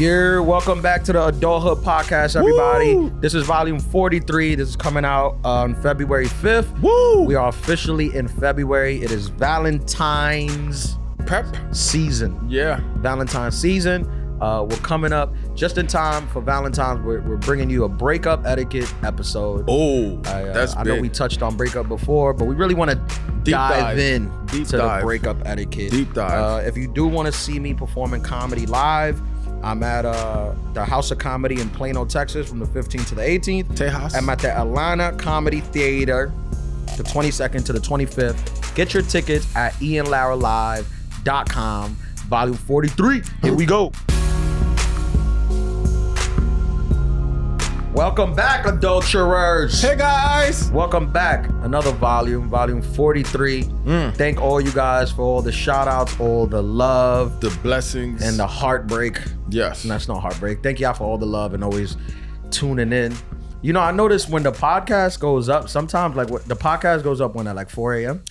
Welcome back to the Adulthood podcast, everybody. Woo! This is volume 43. This is coming out on February 5th. Woo! We are officially in February. It is Valentine's Prep season. Yeah. Valentine's season. We're coming up just in time for Valentine's. We're bringing you a breakup etiquette episode. Oh, that's I big. know we touched on breakup before, but we really want to dive in to the breakup etiquette. Deep dive. If you do want to see me performing comedy live, I'm at the House of Comedy in Plano, Texas from the 15th to the 18th. Tejas. I'm at the Atlanta Comedy Theater the 22nd to the 25th. Get your tickets at ianlaralive.com. Volume 43. Here we go. Welcome back, adulterers. Hey guys. Welcome back. Another volume 43. Thank all you guys for all the shout outs, all the love, The blessings. and the heartbreak. Yes. And that's no heartbreak. Thank y'all for all the love and always tuning in. You know, I noticed when the podcast goes up, sometimes like the podcast goes up when at like 4 a.m.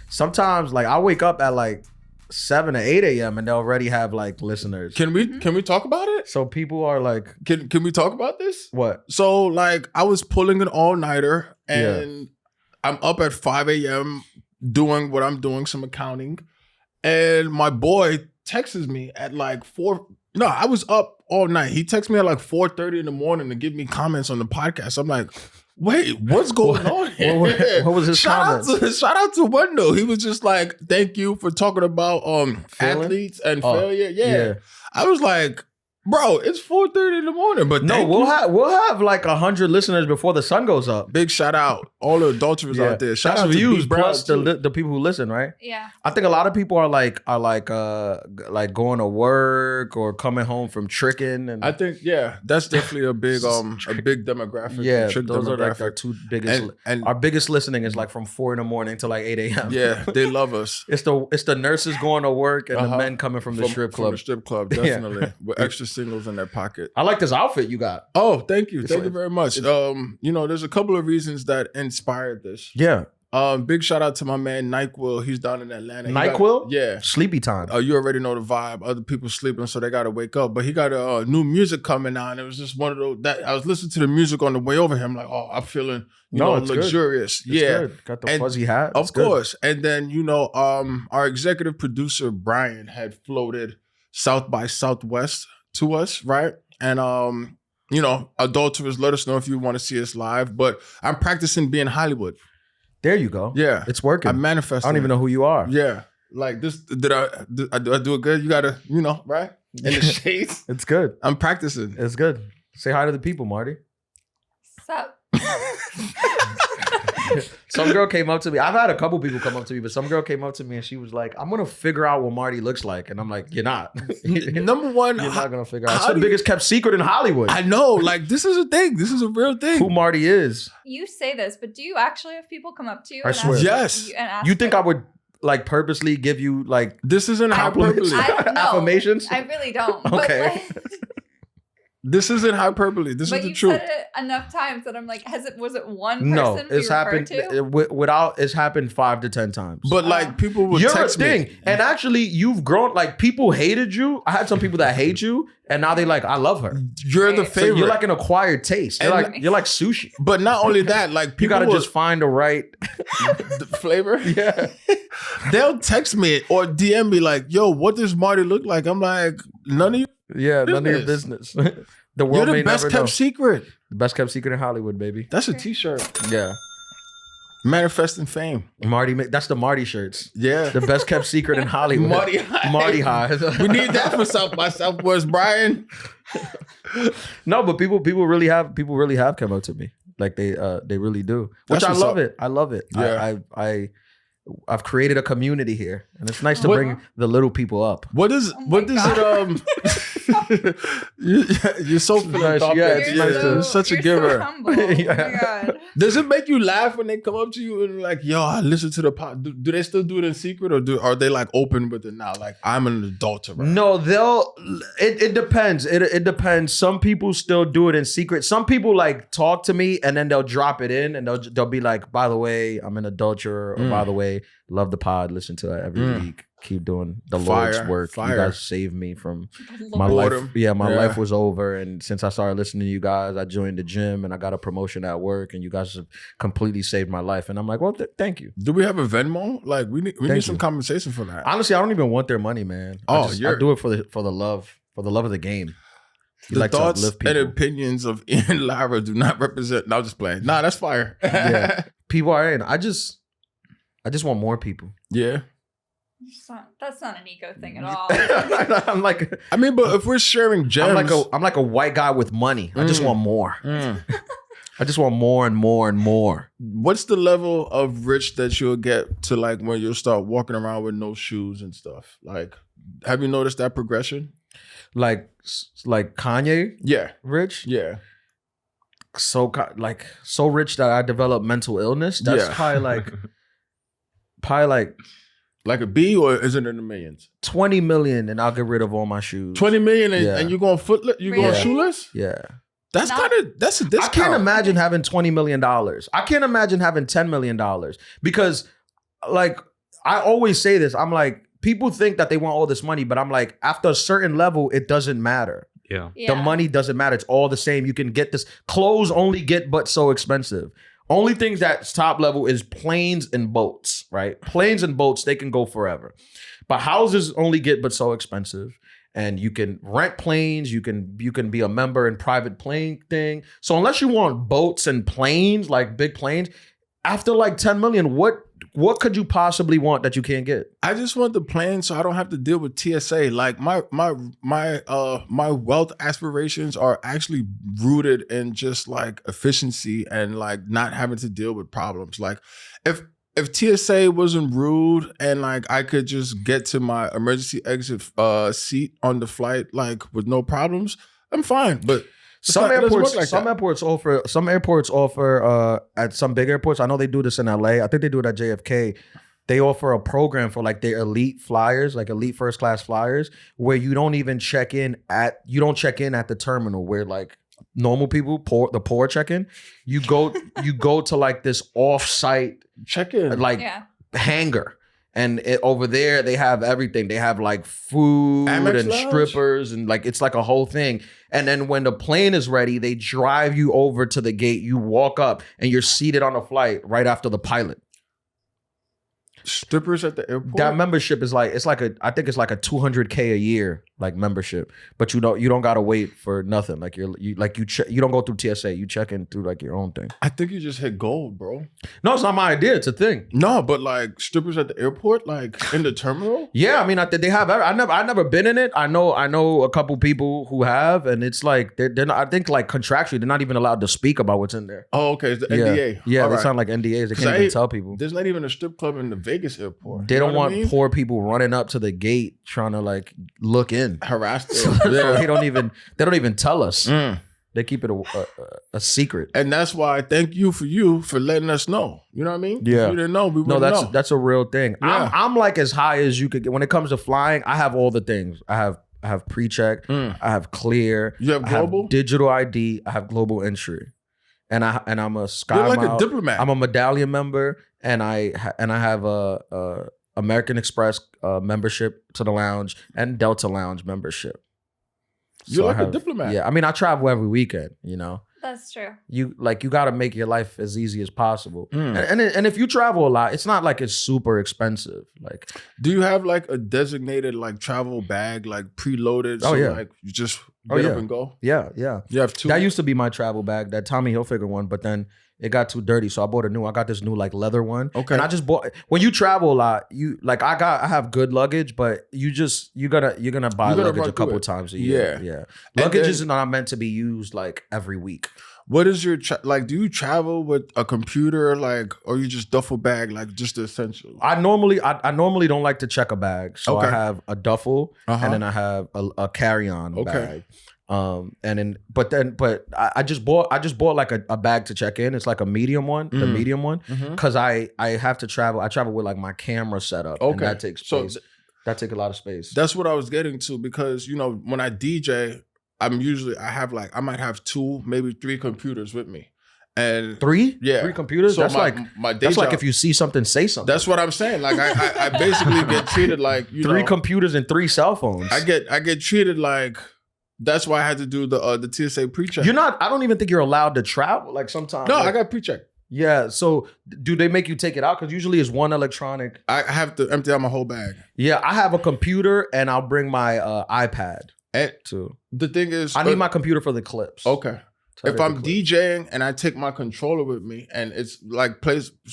Sometimes like I wake up at like 7 or 8 a.m. and they already have like listeners. Can we talk about it? So people are like, Can we talk about this? what? So like I was pulling an all-nighter and I'm up at 5 a.m. doing what I'm doing, some accounting. And my boy texts me at like 4. No, I was up all night. He texts me at like 4:30 in the morning to give me comments on the podcast. I'm like, wait, what's going on here? What was his comments? Shout out to Wendell. He was just like, thank you for talking about Failing? athletes and failure. Yeah. I was like, bro, it's 4:30 in the morning. But No, we'll have like 100 listeners before the sun goes up. big shout out. All the adulterers out there. Shout That's out to views B Brown plus too. the people who listen, right? Yeah. I think a lot of people are like going to work or coming home from tricking, and I think, that's definitely a big demographic. yeah, trick those are like demographic. our two biggest. And Our biggest listening is like from 4 a.m. to like 8 a.m. yeah, they love us. It's the nurses going to work and the Uh-huh. men coming from the strip From club. the strip club, definitely. With extra singles in their pocket. I like this outfit you got. Oh, thank you. It's Thank like- you very much. There's a couple of reasons that inspired this. Yeah, Big shout out to my man NyQuil. He's down in Atlanta. NyQuil? Yeah. sleepy time. You already know the vibe. Other people sleeping, so they gotta wake up. But he got new music coming out. And it was just one of those that I was listening to the music on the way over here. I'm like, oh, I'm feeling It's good. luxurious. It's Yeah. good. Got the And fuzzy hat. Of It's good. course. And then, our executive producer, Brian, had floated South by Southwest to us, right? And, adulterers, let us know if you want to see us live. But I'm practicing being Hollywood. There you go. Yeah. It's working. I'm manifesting. I don't even know who you are. Yeah. Like this, did I do it good? You gotta, right? In the shades. It's good. I'm practicing. It's good. Say hi to the people, Marty. Sup? Some girl came up to me. I've had a couple people come up to me, but some girl came up to me and she was like, I'm going to figure out what Marty looks like. And I'm like, you're not. Number one, You're not going to figure out. It's how the biggest kept secret in Hollywood. I know, like this is a thing. This is a real thing. Who Marty is. You say this, but do you actually have people come up to you? I and swear. ask Yes. and ask You think for- I would like purposely give you like This isn't compliments? hyperbole. No, affirmations? I really don't. Okay. But, This isn't hyperbole. This but is the you've truth. said it enough times that I'm like, was it one person no, we it's referred happened to? it's happened 5 to 10 times. But like people would You're a text thing. me. And actually you've grown, like people hated you. I had some people that hate you and now they like, I love her. You're the So So favorite. you're like an acquired taste. You're And- like sushi. but not only that, like You people gotta will- just find the right the flavor. Yeah. They'll text me or DM me like, yo, what does Marty look like? I'm like, none of you. Yeah, none of your business. The world You're may the best never kept know. secret. The best kept secret in Hollywood, baby. That's a t-shirt. Yeah. Manifesting fame. That's the Marty shirts. Yeah. The best kept secret in Hollywood. Marty High. Marty High. We need that for South by Southwest, Brian. No, but people really have come up to me. Like they really do. Which That's I what's love up. it. I love it. Yeah. I've created a community here. And it's nice to What- bring the little people up. What is my it you're so philanthropic. Yeah, You're it's nice to- You're such a you're giver. So humble. Oh my Yeah. God. Does it make you laugh when they come up to you and like, yo, I listen to the pod? Do they still do it in secret or are they like open with it now? Like, I'm an adulterer. No, it depends. It depends. Some people still do it in secret. Some people like talk to me and then they'll drop it in and they'll be like, by the way, I'm an adulterer, or by the way, love the pod, listen to it every week. keep doing the Fire, Lord's work. fire. You guys saved me from The my Lord. life. Boredom. Yeah, my Yeah. life was over, and since I started listening to you guys, I joined the gym and I got a promotion at work, and you guys have completely saved my life. And I'm like, well, thank you. Do we have a Venmo? Like we need Thank some you. compensation for that. Honestly, I don't even want their money, man. Oh, I do it for the love of the game. You The like to thoughts uplift and people. opinions of Ian and Lara do not represent. No, I'm just playing. Nah, that's fire. Yeah. People are in. I just want more people. Yeah. That's not an ego thing at all. I'm like I mean, but if we're sharing gems, I'm like a white guy with money. I just want more. Mm. I just want more and more and more. What's the level of rich that you'll get to like when you'll start walking around with no shoes and stuff? Like, have you noticed that progression? Like Kanye Yeah. rich. Yeah. So rich that I developed mental illness. That's Yeah. probably like Like a B, or is it in the millions? 20 million, and I'll get rid of all my shoes. 20 million and, Yeah. and you're going footless? You're going Really? shoeless? Yeah. That's Not- that's a I discount. can't imagine having $20 million. I can't imagine having $10 million because, like, I always say this. I'm like, people think that they want all this money, but I'm like, after a certain level, it doesn't matter. Yeah. Yeah. The money doesn't matter. It's all the same. You can get this. Clothes only get but so expensive. Only things that's top level is planes and boats, right? Planes and boats, they can go forever. But houses only get but so expensive. And you can rent planes, you can be a member in private plane thing. So unless you want boats and planes, like big planes, after like 10 million, what could you possibly want that you can't get? I just want the plane so I don't have to deal with TSA. Like my wealth aspirations are actually rooted in just like efficiency and like not having to deal with problems. Like if TSA wasn't rude and like I could just get to my emergency exit seat on the flight like with no problems, I'm fine. But Some it doesn't work airports, like some that. airports offer at some big airports. I know they do this in LA. I think they do it at JFK. They offer a program for like their elite flyers, like elite first class flyers, where you don't even check in at the terminal where like normal people, the poor check in. You go to like this off-site Check in. like Yeah. hangar. And over there, they have everything. They have like food Amex and Lounge? strippers and like it's like a whole thing. And then when the plane is ready, they drive you over to the gate. You walk up and you're seated on a flight right after the pilot. Strippers at the airport. That membership is like I think it's like a $200K a year like membership, but you don't gotta wait for nothing. Like you don't go through TSA. You check in through like your own thing. I think you just hit gold, bro. No, it's not my idea. It's a thing. No, but like strippers at the airport, like in the terminal. Yeah, I mean, they have. I never been in it. I know a couple people who have, and it's like they're not. I think like contractually, they're not even allowed to speak about what's in there. Oh, okay, it's the Yeah, NDA. yeah, All they right. sound like NDAs. They 'Cause can't I- even tell people. There's not even a strip club in the Vegas airport. They You know don't what want I mean? poor people running up to the gate trying to like look in. Harass So them. they don't even tell us. Mm. They keep it a secret. And that's why I thank you for letting us know. You know what I mean? Yeah. If you didn't know, we No, wouldn't know. that's a real thing. Yeah. I'm like as high as you could get when it comes to flying. I have all the things. I have pre-check. Mm. I have clear. You have I global? have digital ID. I have global entry, and I'm a Sky You're like Mile- a diplomat. I'm a medallion member, and I have a American Express membership to the lounge and Delta Lounge membership. You're I like a diplomat. Yeah, I mean, I travel every weekend. You know, That's true. you got to make your life as easy as possible. Mm. And if you travel a lot, it's not like it's super expensive. Like, Do you have like a designated like travel bag, like preloaded? Oh, so yeah. like you just Oh, get yeah. up and go? yeah. You have two. That used to be my travel bag, that Tommy Hilfiger one, but then it got too dirty, so I bought a new. I got this new like leather one. Okay. And I just bought. When you travel a lot, you like I have good luggage, but you're gonna buy You gotta luggage run a couple through it. times a year. Yeah. Yeah. And Luggage then- is not meant to be used like every week. What is your like? Do you travel with a computer, like, or you just duffel bag, like just the essentials? I normally don't like to check a bag, so I Okay. have a duffel Uh-huh. and then I have a carry-on Okay. bag. But I just bought like a bag to check in. It's like a medium one, the Mhm. medium one, Mhm. because I have to travel. I travel with like my camera set up, and Okay. that takes So space. That takes a lot of space. That's what I was getting to, because you know when I DJ, I might have 2, maybe 3 computers with me, And Three? Yeah. 3 computers? So That's my day that's job, like if you see something, say something. that's what I'm saying. Like I basically get treated like, you 3 know, computers and 3 cell phones. I get treated like, that's why I had to do the TSA pre-check. You're not, I don't even think you're allowed to travel. Like sometimes. No, like, I got pre-check. Yeah. So do they make you take it out? Because usually it's one electronic. I have to empty out my whole bag. Yeah. I have a computer and I'll bring my iPad And too. the thing is, I need my computer for the clips. okay. If I'm DJing and I take my controller with me, and it's like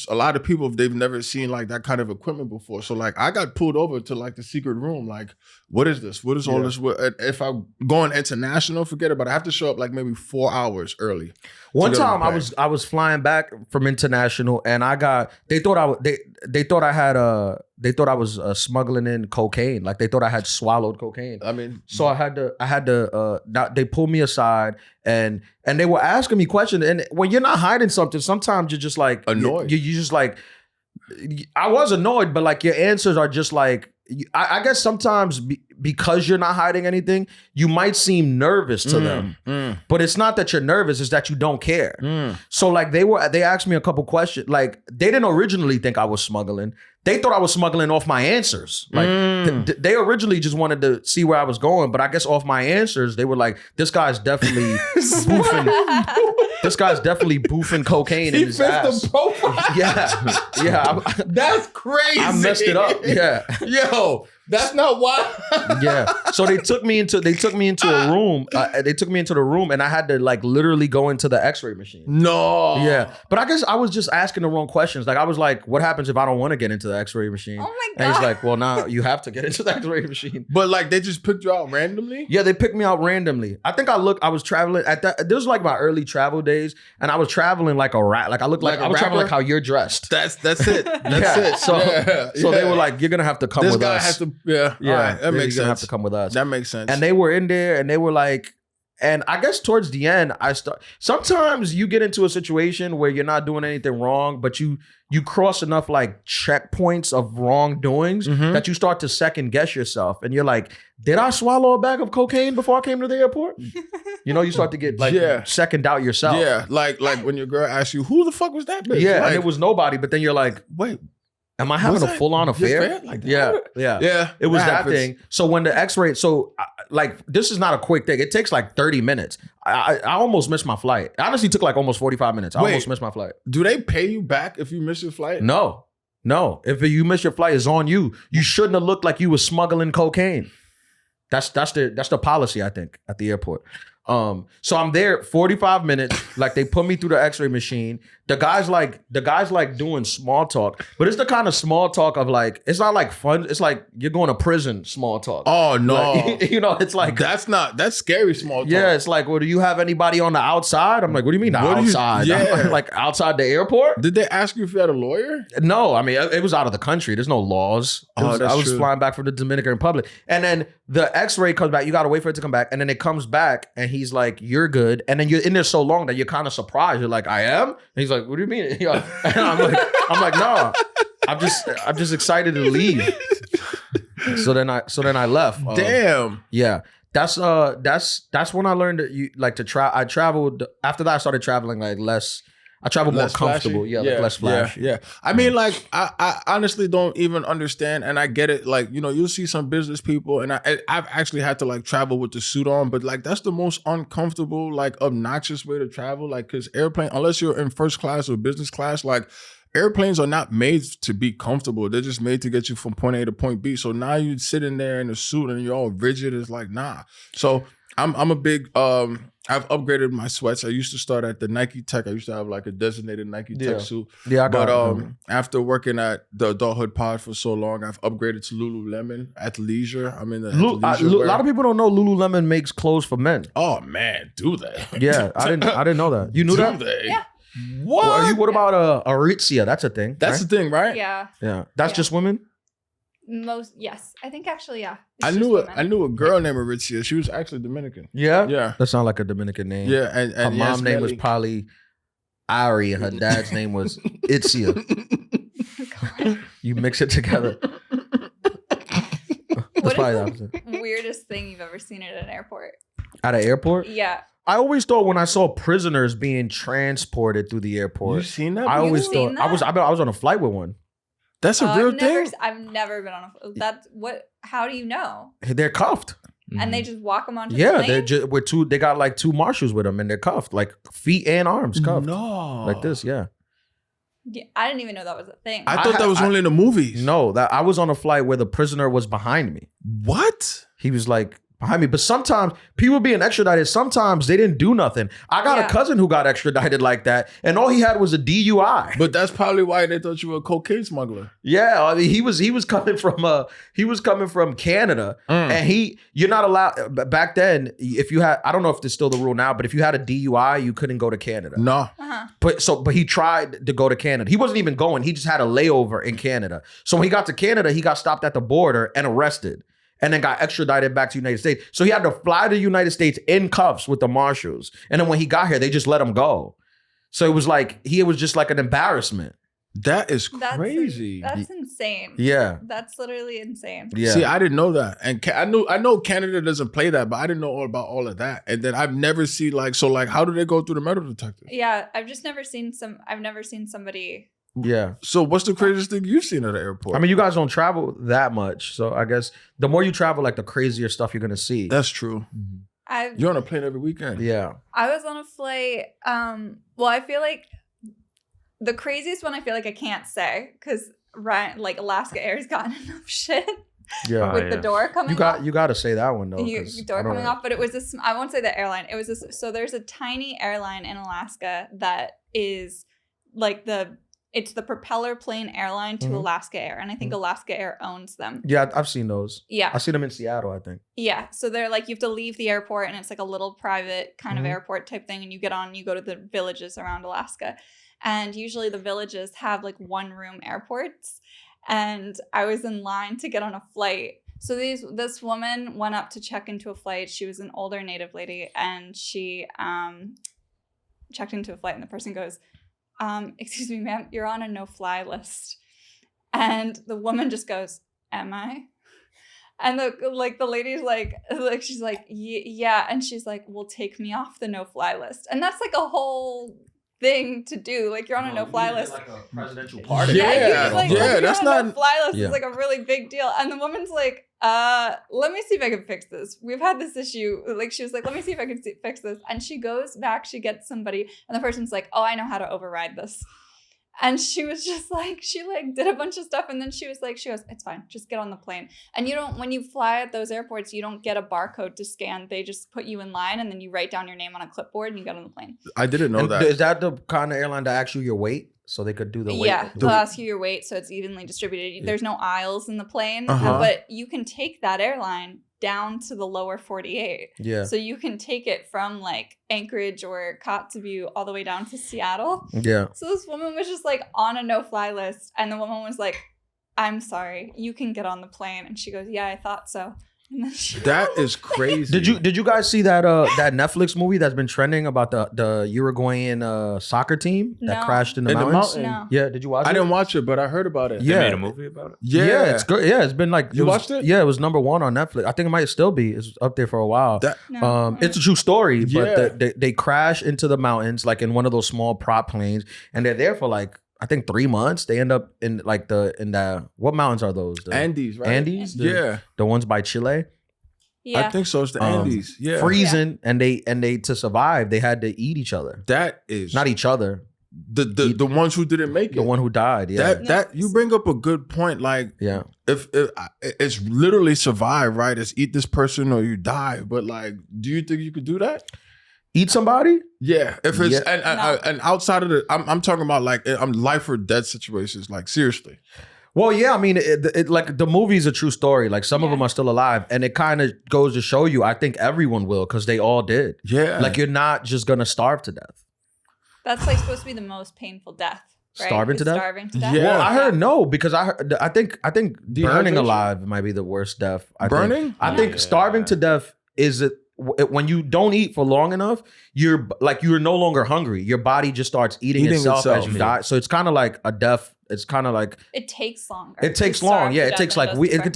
a lot of people, they've never seen like that kind of equipment before. So like I got pulled over to like the secret room. Like, what is this? What is all this? If I'm going international, forget about it. I have to show up like maybe 4 hours early. One time I was flying back from international and they thought I was smuggling in cocaine. Like they thought I had swallowed cocaine. I mean, so I had to they pulled me aside and they were asking me questions. And when you're not hiding something, sometimes you're just like annoyed. You just like, I was annoyed, but like your answers are just like, I guess sometimes because you're not hiding anything, you might seem nervous to them. But it's not that you're nervous, it's that you don't care. So like they asked me a couple questions. Like they didn't originally think I was smuggling. They thought I was smuggling off my answers. Like they originally just wanted to see where I was going, but I guess off my answers, they were like, this guy's definitely boofing. This guy's definitely boofing cocaine in his ass. The profile. Yeah. That's crazy. I messed it up. Yeah. Yo, that's not why. Yeah. So they took me into a room. They took me into the room, and I had to like literally go into the X-ray machine. No. Yeah. But I guess I was just asking the wrong questions. Like I was like, "What happens if I don't want to get into the X-ray machine?" Oh my God. And he's like, "Well, now you have to get into the X-ray machine." But like they just picked you out randomly? Yeah, they picked me out randomly. I think I was traveling at that. This was like my early travel days, and I was traveling like a rat. Like I looked like I was traveling like how you're dressed. That's it. That's it. So they were like, "You're gonna have to come with us." This guy has to. Yeah. Yeah, All right. That makes you're gonna have sense. to come with us. That makes sense. And they were in there, and they were like, and I guess towards the end, sometimes you get into a situation where you're not doing anything wrong, but you cross enough like checkpoints of wrongdoings that you start to second guess yourself, and you're like, did I swallow a bag of cocaine before I came to the airport? You start to get like second doubt yourself. Yeah, like when your girl asks you, who the fuck was that bitch? Yeah, like, and it was nobody, but then you're like, wait. Am I having a full-on affair? Like that? Yeah. It was that thing. So when the X-ray, like this is not a quick thing. It takes like 30 minutes. I almost missed my flight. It honestly took like almost 45 minutes. I almost missed my flight. Do they pay you back if you miss your flight? No. If you miss your flight, it's on you. You shouldn't have looked like you was smuggling cocaine. That's the policy, I think, at the airport. So I'm there 45 minutes, like they put me through the X-ray machine. The guy's like doing small talk, but it's the kind of small talk of like, it's not like fun. It's like you're going to prison small talk. Oh no. Like, it's like, that's scary small talk. Yeah. It's like, well, do you have anybody on the outside? I'm like, what do you mean outside? Like outside the airport? Did they ask you if you had a lawyer? No, I mean, it was out of the country. There's no laws. I was true. flying back from the Dominican Republic. And then the X-ray comes back. You got to wait for it to come back. And then it comes back and he's like, you're good. And then you're in there so long that you're kind of surprised. You're like, I am? And he's like, what do you mean? And I'm like, no, I'm just excited to leave. So then I left. Damn. Yeah. That's when I learned that you like to try. I traveled after that. I started traveling like less. I travel more comfortable. Flashy. Yeah, like less flashy. Yeah. I mean, like, I honestly don't even understand, and I get it. Like, you'll see some business people, and I've actually had to like travel with the suit on, but like that's the most uncomfortable, like obnoxious way to travel. Like, because airplane, unless you're in first class or business class, like airplanes are not made to be comfortable. They're just made to get you from point A to point B. So now you sit in there in a suit and you're all rigid. It's like, nah. So I'm a big I've upgraded my sweats. I used to start at the Nike Tech. I used to have like a designated Nike Tech suit. Yeah, I got it. After working at the Adulthood Pod for so long, I've upgraded to Lululemon at leisure. I'm in the a lot of people don't know Lululemon makes clothes for men. Oh man, do they? Yeah, I didn't know that. You knew that? They? Yeah. What? What about Aritzia? That's a thing. That's right? the thing, right? Yeah. Yeah. That's just women? Yes. I think actually, yeah. I knew a girl named Aritzia. She was actually Dominican. Yeah? Yeah. That sounds like a Dominican name. Yeah. And her mom's name was probably Ari and her dad's name was Itzia. You mix it together. That's What probably the is opposite. the weirdest thing you've ever seen at an airport? At an airport? Yeah. I always thought when I saw prisoners being transported through the airport. You seen that? I always seen thought that? I was on a flight with one. That's a real thing. I've never been on a. That's what. How do you know? They're cuffed. And they just walk them onto the Yeah, plane? they're just with two. They got like 2 marshals with them, and they're cuffed, like feet and arms cuffed, No, like this. Yeah. Yeah, I didn't even know that was a thing. I thought that was only in the movies. No, that I was on a flight where the prisoner was behind me. What? He was like behind me. But sometimes people being extradited, sometimes they didn't do nothing. I got a cousin who got extradited like that, and all he had was a DUI. But that's probably why they thought you were a cocaine smuggler. Yeah, I mean, he was coming from Canada, and you're not allowed back then. If you had, I don't know if this is still the rule now, but if you had a DUI, you couldn't go to Canada. No. But he tried to go to Canada. He wasn't even going. He just had a layover in Canada. So when he got to Canada, he got stopped at the border and arrested, and then got extradited back to the United States. So he had to fly to the United States in cuffs with the marshals. And then when he got here, they just let him go. So it was just like an embarrassment. That is crazy. That's insane. Yeah. That's literally insane. Yeah. See, I didn't know that. And I know Canada doesn't play that, but I didn't know all about all of that. And then I've never seen how do they go through the metal detector? Yeah, I've never seen somebody. Yeah. So what's the craziest thing you've seen at the airport? I mean, you guys don't travel that much. So I guess the more you travel, like the crazier stuff you're going to see. That's true. You're on a plane every weekend. Yeah. I was on a flight. Well, I feel like the craziest one I feel like I can't say because Alaska Air's gotten enough shit. Yeah. With the door coming off. You got to say that one though. Door coming off, but it was this. I won't say the airline. It was this. So there's a tiny airline in Alaska that is like it's the propeller plane airline to Alaska Air, and I think Alaska Air owns them. Yeah, I've seen those. Yeah, I've seen them in Seattle, I think. Yeah, so they're like you have to leave the airport, and it's like a little private kind of airport type thing, and you get on, you go to the villages around Alaska, and usually the villages have like 1-room airports. And I was in line to get on a flight. So this woman went up to check into a flight. She was an older Native lady, and she checked into a flight, and the person goes, excuse me, ma'am, you're on a no-fly list. And the woman just goes, am I? And the lady's like she's like, yeah. And she's like, well, take me off the no-fly list. And that's like a whole thing to do. Like, you're on a no-fly list. Like a presidential pardon. That's not no-fly list is like a really big deal. And the woman's like, let me see if I can fix this. We've had this issue. Like, she was like, let me see if I can fix this. And she goes back, she gets somebody, and the person's like, oh, I know how to override this. And she was just like, she like did a bunch of stuff, and then she goes, it's fine, just get on the plane. And when you fly at those airports, you don't get a barcode to scan. They just put you in line, and then you write down your name on a clipboard and you get on the plane. I didn't know that. Is that the kind of airline that asks you your weight? So they could do the weight? Yeah, they'll ask you your weight so it's evenly distributed. Yeah. There's no aisles in the plane, but you can take that airline down to the lower 48. Yeah. So you can take it from like Anchorage or Kotzebue all the way down to Seattle. Yeah. So this woman was just like on a no-fly list, and the woman was like, I'm sorry, you can get on the plane. And she goes, yeah, I thought so. And then that is crazy. Did you guys see that that Netflix movie that's been trending about the Uruguayan soccer team that crashed in the mountains? No. Yeah, did you watch it? I didn't watch it, but I heard about it. Yeah. They made a movie about it? Yeah, it's good. Yeah, it's been like... You watched it? Yeah, it was #1 on Netflix. I think it might still be. It's up there for a while. It's a true story, but they crash into the mountains like in one of those small prop planes, and they're there for like, I think 3 months. They end up in like what mountains are those? The Andes, right? Andes? The ones by Chile? Yeah. I think so. It's the Andes. Yeah. Freezing, and they to survive, they had to eat each other. That is not each other. The ones who didn't make it. The one who died. Yeah. That you bring up a good point. Like, yeah, if it's literally survive, right? It's eat this person or you die. But like, do you think you could do that? Eat somebody? Yeah. If it's and outside of I'm talking about like I'm life or death situations. Like, seriously. Well, yeah, I mean, it like the movie is a true story. Like some of them are still alive, and it kind of goes to show you. I think everyone will because they all did. Yeah, like you're not just gonna starve to death. That's like supposed to be the most painful death. Right? Starving to death. Starving to death. Yeah, well, I heard no because I think burning alive might be the worst death. Burning? I think starving to death is it. When you don't eat for long enough, you're no longer hungry. Your body just starts eating itself as you die. So it's kind of like a death. It's kind of like it takes longer. It takes long. Yeah, it takes like it could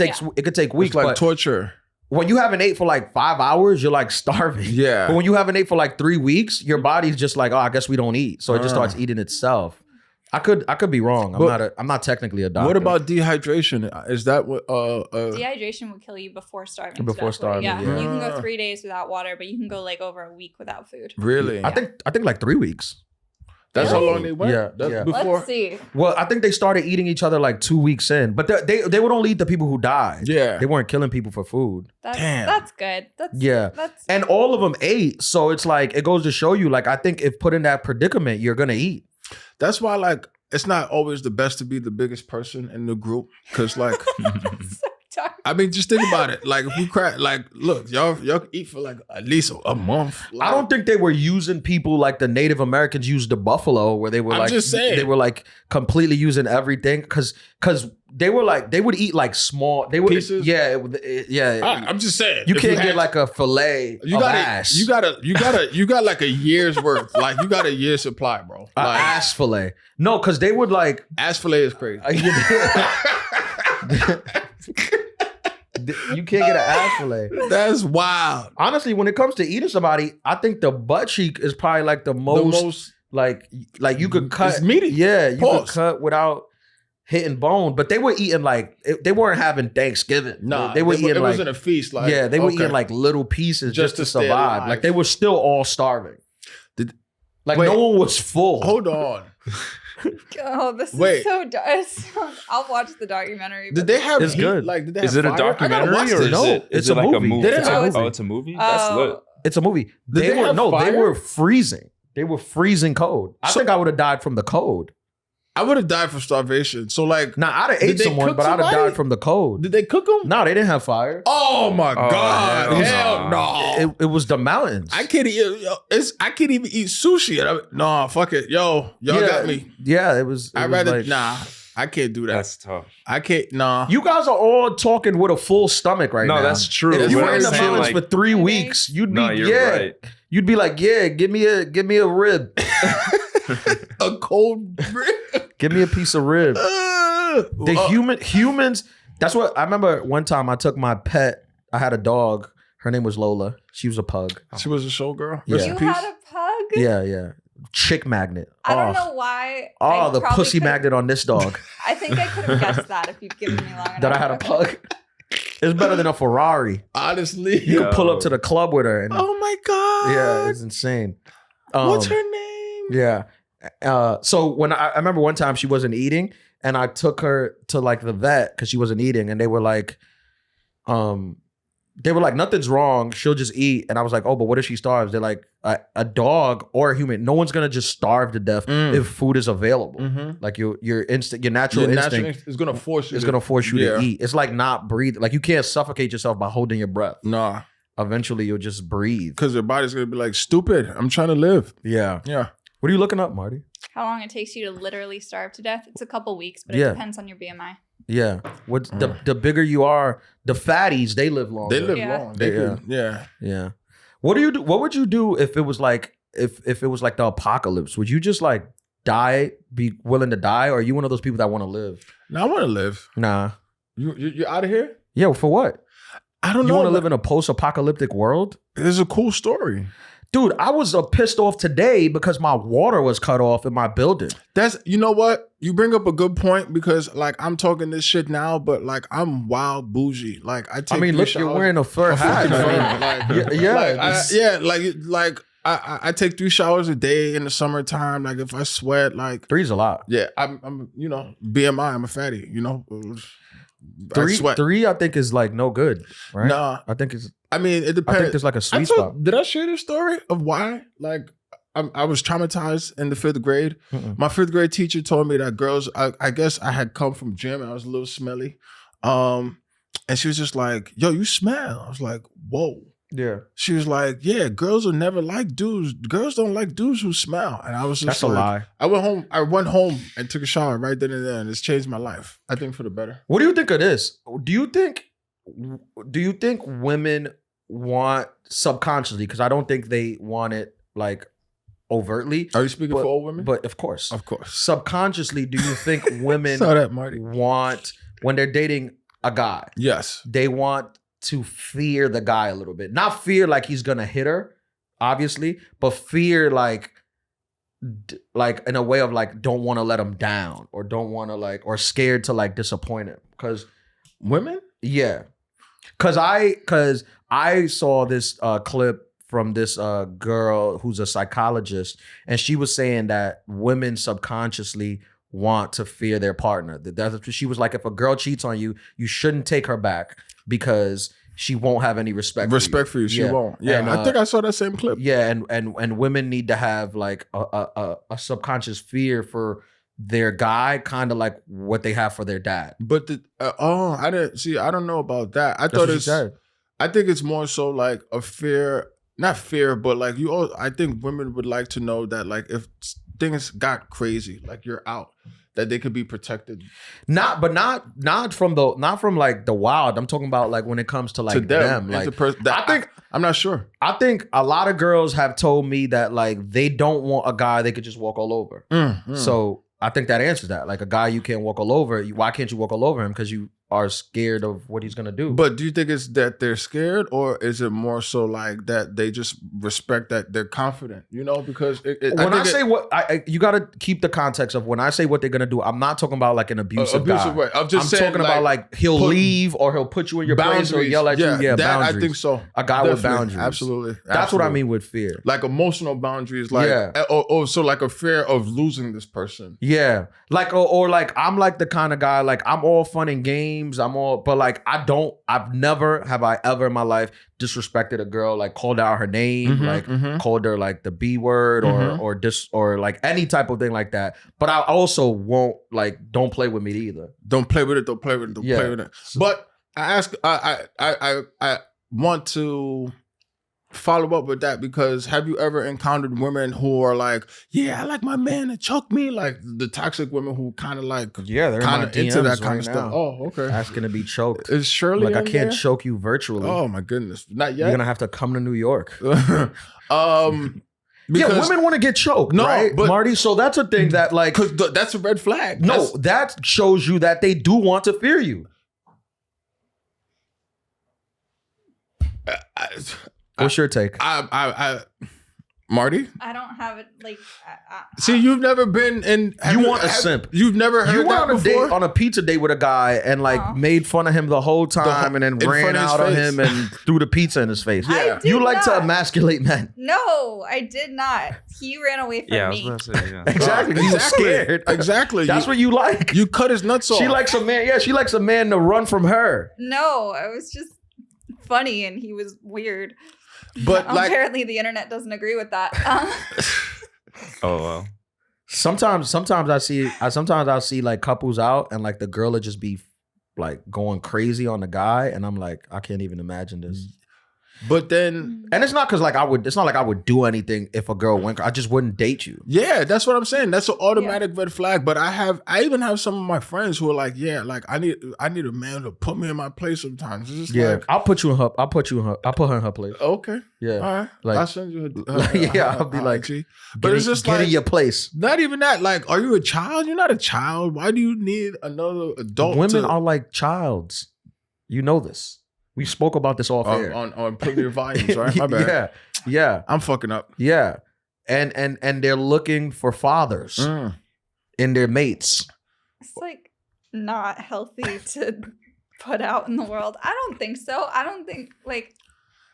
take weeks. It's like torture. when you haven't ate for like 5 hours, you're like starving. Yeah. But when you haven't ate for like 3 weeks, your body's just like, oh, I guess we don't eat. So it just starts eating itself. I could be wrong. I'm not technically a doctor. What about dehydration? Is that what Dehydration will kill you before starving. Before starving, yeah. yeah. You can go 3 days without water, but you can go like over a week without food. Really? I think like 3 weeks. That's Really? how long they went? Yeah. Before? Let's see. Well, I think they started eating each other like 2 weeks in, but they would only eat the people who died. Yeah. They weren't killing people for food. Damn. That's good. That's And all of them ate, so it's like it goes to show you. Like I think if put in that predicament, you're gonna eat. That's why, like, it's not always the best to be the biggest person in the group. Because, like, so dark. I mean, just think about it. Like, if you crack, like, look, y'all can eat for like at least a month. Like, I don't think they were using people like the Native Americans used the buffalo, where they were I'm just saying. they were like completely using everything because they were like they would eat like small pieces. Yeah, I'm just saying. You if can't had- get like a fillet of ass. You got like a year's worth. Like, you got a year's supply, bro. A Like, ass fillet. No, because they would like ass fillet is crazy. you can't get an ass fillet. That's wild. Honestly, when it comes to eating somebody, I think the butt cheek is probably like the most like you could cut. It's meaty. Yeah, you Pause. could cut without hitting bone. But they were eating like they weren't having Thanksgiving. Nah, they were eating it like wasn't a feast. Like, yeah, they were okay. eating like little pieces just to stay survive. alive. Like they were still all starving. Like Wait. no one was full. Hold on. Oh, this Wait. is so dark. I'll watch the documentary. Did they have It's heat? good. Like, did they have Is it a fire? I gotta documentary watch or this. is No, it, it's is it a like a movie. movie? It's a movie. Oh, it's a movie? That's lit. It's a movie. Did they have They fire? were freezing. They were freezing cold. I think I would have died from the cold. I would have died from starvation. So, like, Nah, I'd have Did ate they someone, cook but I'd have somebody? died from the cold. did they cook them? No, they didn't have fire. Oh my god! hell Hell no! It was the mountains. I can't eat. I can't even eat sushi. Nah, fuck it, y'all got me. Yeah, it was. I'd rather I can't do that. That's tough. I can't. Nah. You guys are all talking with a full stomach right now. No, that's true. If you What were I'm in the saying, mountains like- for 3 weeks, you'd be you're right. You'd be like, yeah, give me a rib, A cold. give me a piece of rib. Humans. That's what I remember. One time I took my pet. I had a dog. Her name was Lola. She was a pug. She was a showgirl. Yeah. Rest You in peace. had a pug? Yeah. Chick magnet. I don't know why. Oh, I the probably pussy could've- magnet on this dog. I think I could have guessed that if you'd given me long enough. That I had a pug. It's better than a Ferrari. Honestly. You could pull up to the club with her. And, Oh my god. yeah, it's insane. What's her name? Yeah. So when I remember one time she wasn't eating, and I took her to like the vet because she wasn't eating, and they were like, nothing's wrong. She'll just eat. And I was like, oh, but what if she starves? They're like, a dog or a human, no one's gonna just starve to death if food is available. Like your natural instinct is gonna force you. is gonna force you to eat. It's like not breathing. Like you can't suffocate yourself by holding your breath. Nah, Eventually you'll just breathe. because your body's gonna be like, stupid. I'm trying to live. Yeah. Yeah. What are you looking up, Marty? How long it takes you to literally starve to death? It's a couple weeks, but it Yeah. depends on your BMI. Yeah. What's the bigger you are, the fatties, they live longer. They live Yeah. long. They Yeah. could, yeah. Yeah. What do you do? What would you do if it was like if it was like the apocalypse? Would you just like die, be willing to die, or are you one of those people that want to live? Now I want to live. Nah. You're out of here. Yeah, for what? I don't You know. want to live in a post-apocalyptic world? It's a cool story. Dude, I was pissed off today because my water was cut off in my building. That's, you know what? You bring up a good point because like I'm talking this shit now, but like I'm wild bougie. Like I take. I mean, 3 look, showers. you're wearing a fur hat. I mean, I take 3 showers a day in the summertime. Like if I sweat, like three's a lot. yeah, I'm you know BMI. I'm a fatty. You know, I sweat. Three, I think is like no good, right? Nah, I think it's. I mean it I depends. think there's like a sweet spot. Did I share the story of why? Like I was traumatized in the 5th grade. Mm-mm. My 5th grade teacher told me that girls. I guess I had come from gym and I was a little smelly. And she was just like, "Yo, you smell." I was like, "Whoa." Yeah, She was like, "Yeah, girls will never like dudes. Girls don't like dudes who smell." And I was just that's like, a lie. I went home and took a shower right then and there, and it's changed my life. I think for the better. What do you think of this? Do you think women want subconsciously? Because I don't think they want it like overtly. Are you speaking But- for all women? But of course, Of course. subconsciously, do you think women Saw that, Marty. want when they're dating a guy, Yes. they want to fear the guy a little bit. Not fear like he's gonna hit her, obviously, but fear like in a way of like don't want to let him down or don't want to like or scared to like disappoint him. Because women, yeah, because I saw this clip from this girl who's a psychologist, and she was saying that women subconsciously want to fear their partner. She was like, if a girl cheats on you, you shouldn't take her back because she won't have any respect for you. She won't. Yeah, and, I think I saw that same clip. Yeah, and women need to have like a subconscious fear for their guy, kind of like what they have for their dad. But I didn't see. I don't know about that. I thought it's. I think it's more so like a fear, not fear, but like I think women would like to know that like if things got crazy, like you're out, that they could be protected. Not from like the wild. I'm talking about like when it comes to like to them. Like I'm not sure. I think a lot of girls have told me that like they don't want a guy they could just walk all over. So I think that answers that. Like a guy you can't walk all over. Why can't you walk all over him? Because you are scared of what he's gonna do. But do you think it's that they're scared, or is it more so like that they just respect that they're confident? You know, because you got to keep the context of when I say what they're gonna do. I'm not talking about like an abusive guy. Way. I'm saying, talking about like he'll leave or he'll put you in your place or yell at you. Yeah, that, boundaries. I think so. A guy with boundaries, absolutely. That's what I mean with fear. Like emotional boundaries, like so like a fear of losing this person. Yeah, like or like I'm like the kind of guy like I'm all fun and games. But like I've never have I ever in my life disrespected a girl, like called out her name, called her like the B word or like any type of thing like that. But I also won't like don't play with me either. Don't play with it. Don't play with it. But I want to follow up with that because have you ever encountered women who are like, yeah, I like my man to choke me, like the toxic women who kind of like, they're kind of into that kind of stuff. Oh, okay. Asking to be choked. Is Shirley like I can't choke you virtually? Oh my goodness, not yet. You're gonna have to come to New York. Because women want to get choked, right, but Marty? So that's a thing that like, because that's a red flag. No, that shows you that they do want to fear you. What's your take? Marty? I don't have it like. See, you've never been in. You want a simp? You've never heard that before? On a pizza date with a guy and like made fun of him the whole time and then ran out on him and threw the pizza in his face. Yeah, you like to emasculate men. No, I did not. He ran away from me. I was gonna say, Exactly. He was scared. Exactly. That's what you like. You cut his nuts off. She likes a man. Yeah, she likes a man to run from her. No, I was just funny and he was weird. But apparently the internet doesn't agree with that. Oh wow. Sometimes I see like couples out and like the girl would just be like going crazy on the guy and I'm like, I can't even imagine this. But then, and it's not because like it's not like I would do anything if a girl went. I just wouldn't date you. Yeah, that's what I'm saying. That's an automatic red flag. But I even have some of my friends who are like, yeah, like I need a man to put me in my place sometimes. It's just like, I'll put her in her place. Okay. Yeah. All right. Like, I'll send you I'll be like, but it's just get like in your place. Not even that. Like, are you a child? You're not a child. Why do you need another adult? Women are like childs. You know this. We spoke about this off air. On plenty of volumes, right? My bad. Yeah. I'm fucking up. Yeah. And they're looking for fathers in their mates. It's like not healthy to put out in the world. I don't think so. I don't think like.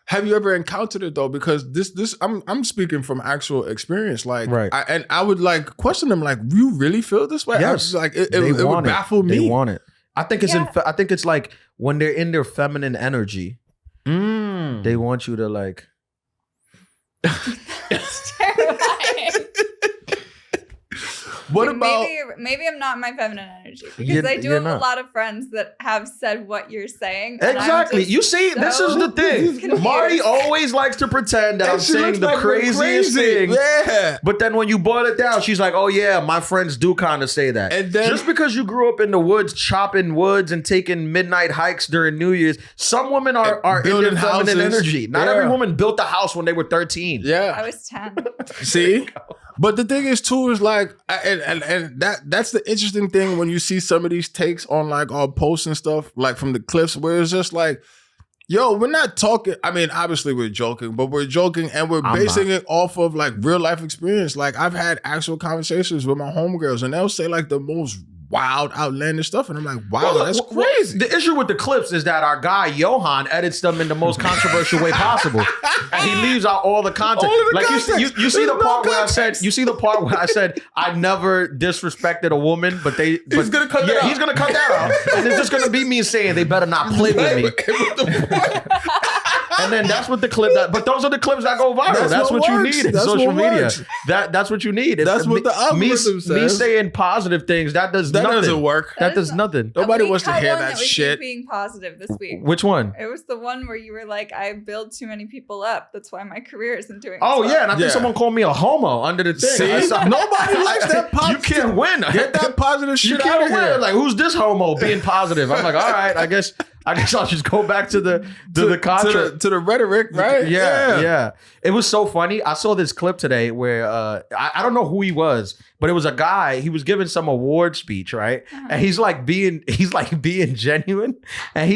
Have you ever encountered it though? Because this I'm speaking from actual experience. Like, right. I would like question them. Like, you really feel this way? Yes. Like it would baffle me. They want it. I think it's I think it's like when they're in their feminine energy, they want you to like. That's terrifying. What about maybe I'm not my feminine energy because I do have a lot of friends that have said what you're saying. Exactly. You see, this is the thing. Confused. Marty always likes to pretend that I'm saying the craziest thing. Yeah. But then when you boil it down, she's like, "Oh yeah, my friends do kind of say that." And then, just because you grew up in the woods, chopping woods and taking midnight hikes during New Year's, some women are in their feminine energy. Not every woman built a house when they were 13. Yeah. I was 10. See? But the thing is too is like, and that's the interesting thing when you see some of these takes on like all posts and stuff, like from the clips, where it's just like, Yo, we're not talking. I mean, obviously we're joking, but we're joking and we're basing it off of like real life experience. Like I've had actual conversations with my homegirls and they'll say like the most wild, outlandish stuff. And I'm like, wow, that's crazy. The issue with the clips is that our guy, Johan, edits them in the most controversial way possible. And he leaves out all the content. You see the part where I said, I never disrespected a woman, but he's going to cut that out. He's going to cut that out. And it's just going to be me saying they better not play with me. And then that's what the clip but those are the clips that go viral. That's what you need in social media. That's what you need. That's what the algorithm says. Me saying positive things, that nothing. Doesn't work. That does nothing. Nobody wants to hear that shit. Being positive this week. Which one? It was the one where you were like, I build too many people up. That's why my career isn't doing well. Yeah, and I think someone called me a homo under the thing. See? Nobody likes that positive. You can't win. Get that positive shit out of here. Like, who's this homo being positive? I'm like, all right, I guess I'll just go back to the the rhetoric, right? Yeah. It was so funny. I saw this clip today where I don't know who he was, but it was a guy. He was giving some award speech, right? And he's like being genuine, and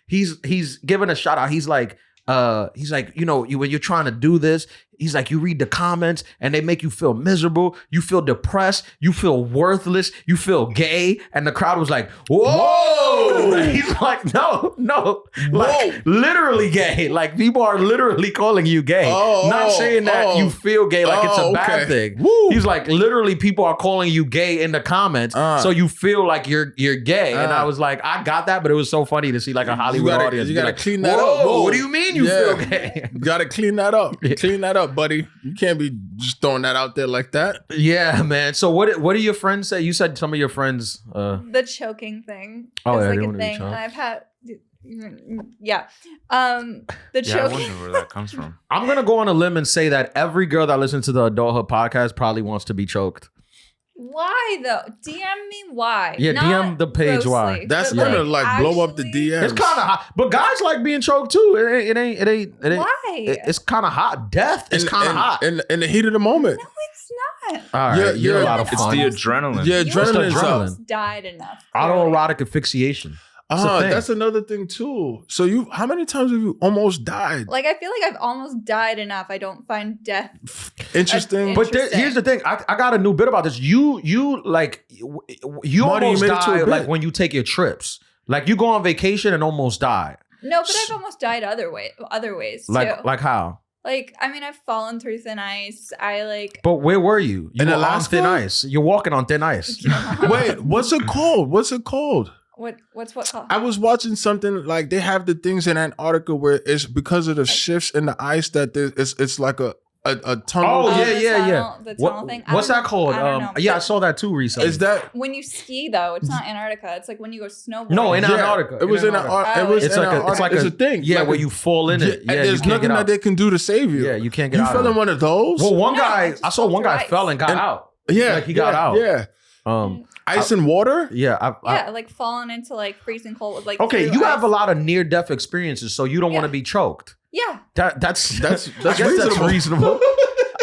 he's giving a shout out. He's like, you know, when you're trying to do this, he's like, you read the comments and they make you feel miserable. You feel depressed. You feel worthless. You feel gay. And the crowd was like, whoa. And he's like, no. Like, literally gay. Like, people are literally calling you gay. Not saying that you feel gay like it's a bad thing. Woo. He's like, literally, people are calling you gay in the comments. So you feel like you're gay. And I was like, I got that, but it was so funny to see like a Hollywood audience. You got to like, clean that up. Whoa, what do you mean you feel gay? You got to clean that up. Clean that up, buddy. You can't be just throwing that out there like that. Yeah, man. So what do your friends say? You said some of your friends the choking thing is like a thing. And I've had the choking. I wonder where that comes from. I'm gonna go on a limb and say that every girl that listens to the Adulthood podcast probably wants to be choked. Why though? DM me why. Yeah, Not DM the page grossly, why. That's gonna like blow up the DMs. It's kind of hot, but guys like being choked too. It ain't. Why? It's kind of hot. Death is kind of hot in the heat of the moment. No, it's not. All right, you're a lot of It's fun. the adrenaline. Yeah, adrenaline. Almost died enough. Autoerotic asphyxiation. That's another thing too. So how many times have you almost died? Like, I feel like I've almost died enough. I don't find death interesting. But here's the thing. I got a new bit about this. You almost die like when you take your trips. Like you go on vacation and almost die. No, but I've almost died other ways too. Like how? Like, I mean, I've fallen through thin ice. But where were you? You were on thin ice. You're walking on thin ice. Wait, what's it called? What's what called? I was watching something like they have the things in Antarctica where it's because of the shifts in the ice that it's like a tunnel. Oh yeah. The tunnel thing. What's that called? I don't know. Yeah, I saw that too recently. Is that when you ski though? It's not Antarctica. It's like when you go snowboarding. No, in Antarctica. It was in Antarctica. It's like a thing. Yeah, where you fall in it. Yeah, there's nothing that they can do to save you. Yeah, you can't get out. You fell in one of those? Well, I saw one guy fell and got out. Yeah, like he got out. Yeah. Ice and water? Yeah. Like falling into like freezing cold with like. Okay, you have a lot of near-death experiences, so you don't want to be choked. Yeah. That's reasonable.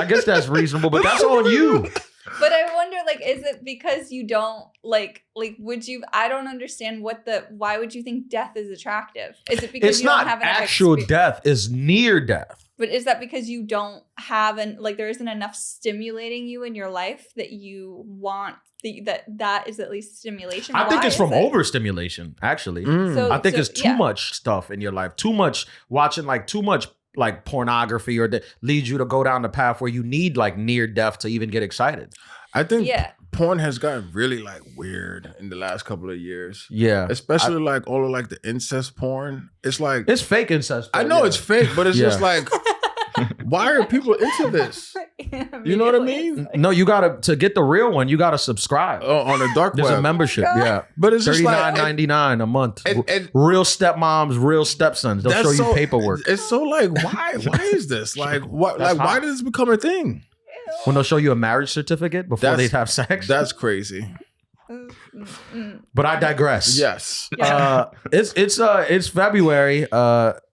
I guess that's reasonable, but that's on you. But I wonder, like, is it because you don't like would you? I don't understand why would you think death is attractive? Is it because it's you not don't have enough actual death? It's near death. But is that because you don't have there isn't enough stimulating you in your life that you want that is at least stimulation? I think it's from overstimulation, actually. I think it's too much stuff in your life. Too much watching, like too much like pornography, or that leads you to go down the path where you need like near death to even get excited. I think porn has gotten really like weird in the last couple of years. Yeah. Especially like all of like the incest porn. It's like it's fake incest porn. I know it's fake, but it's just like why are people into this? You know what I mean? No, you gotta to get the real one. You gotta subscribe on the dark web. There's a membership, but it's just like $39.99 a month. Real stepmoms, real stepsons. They'll show you paperwork. It's so like why is this like what like why did this become a thing? When they'll show you a marriage certificate before they have sex. That's crazy. But I digress. Yes. It's February.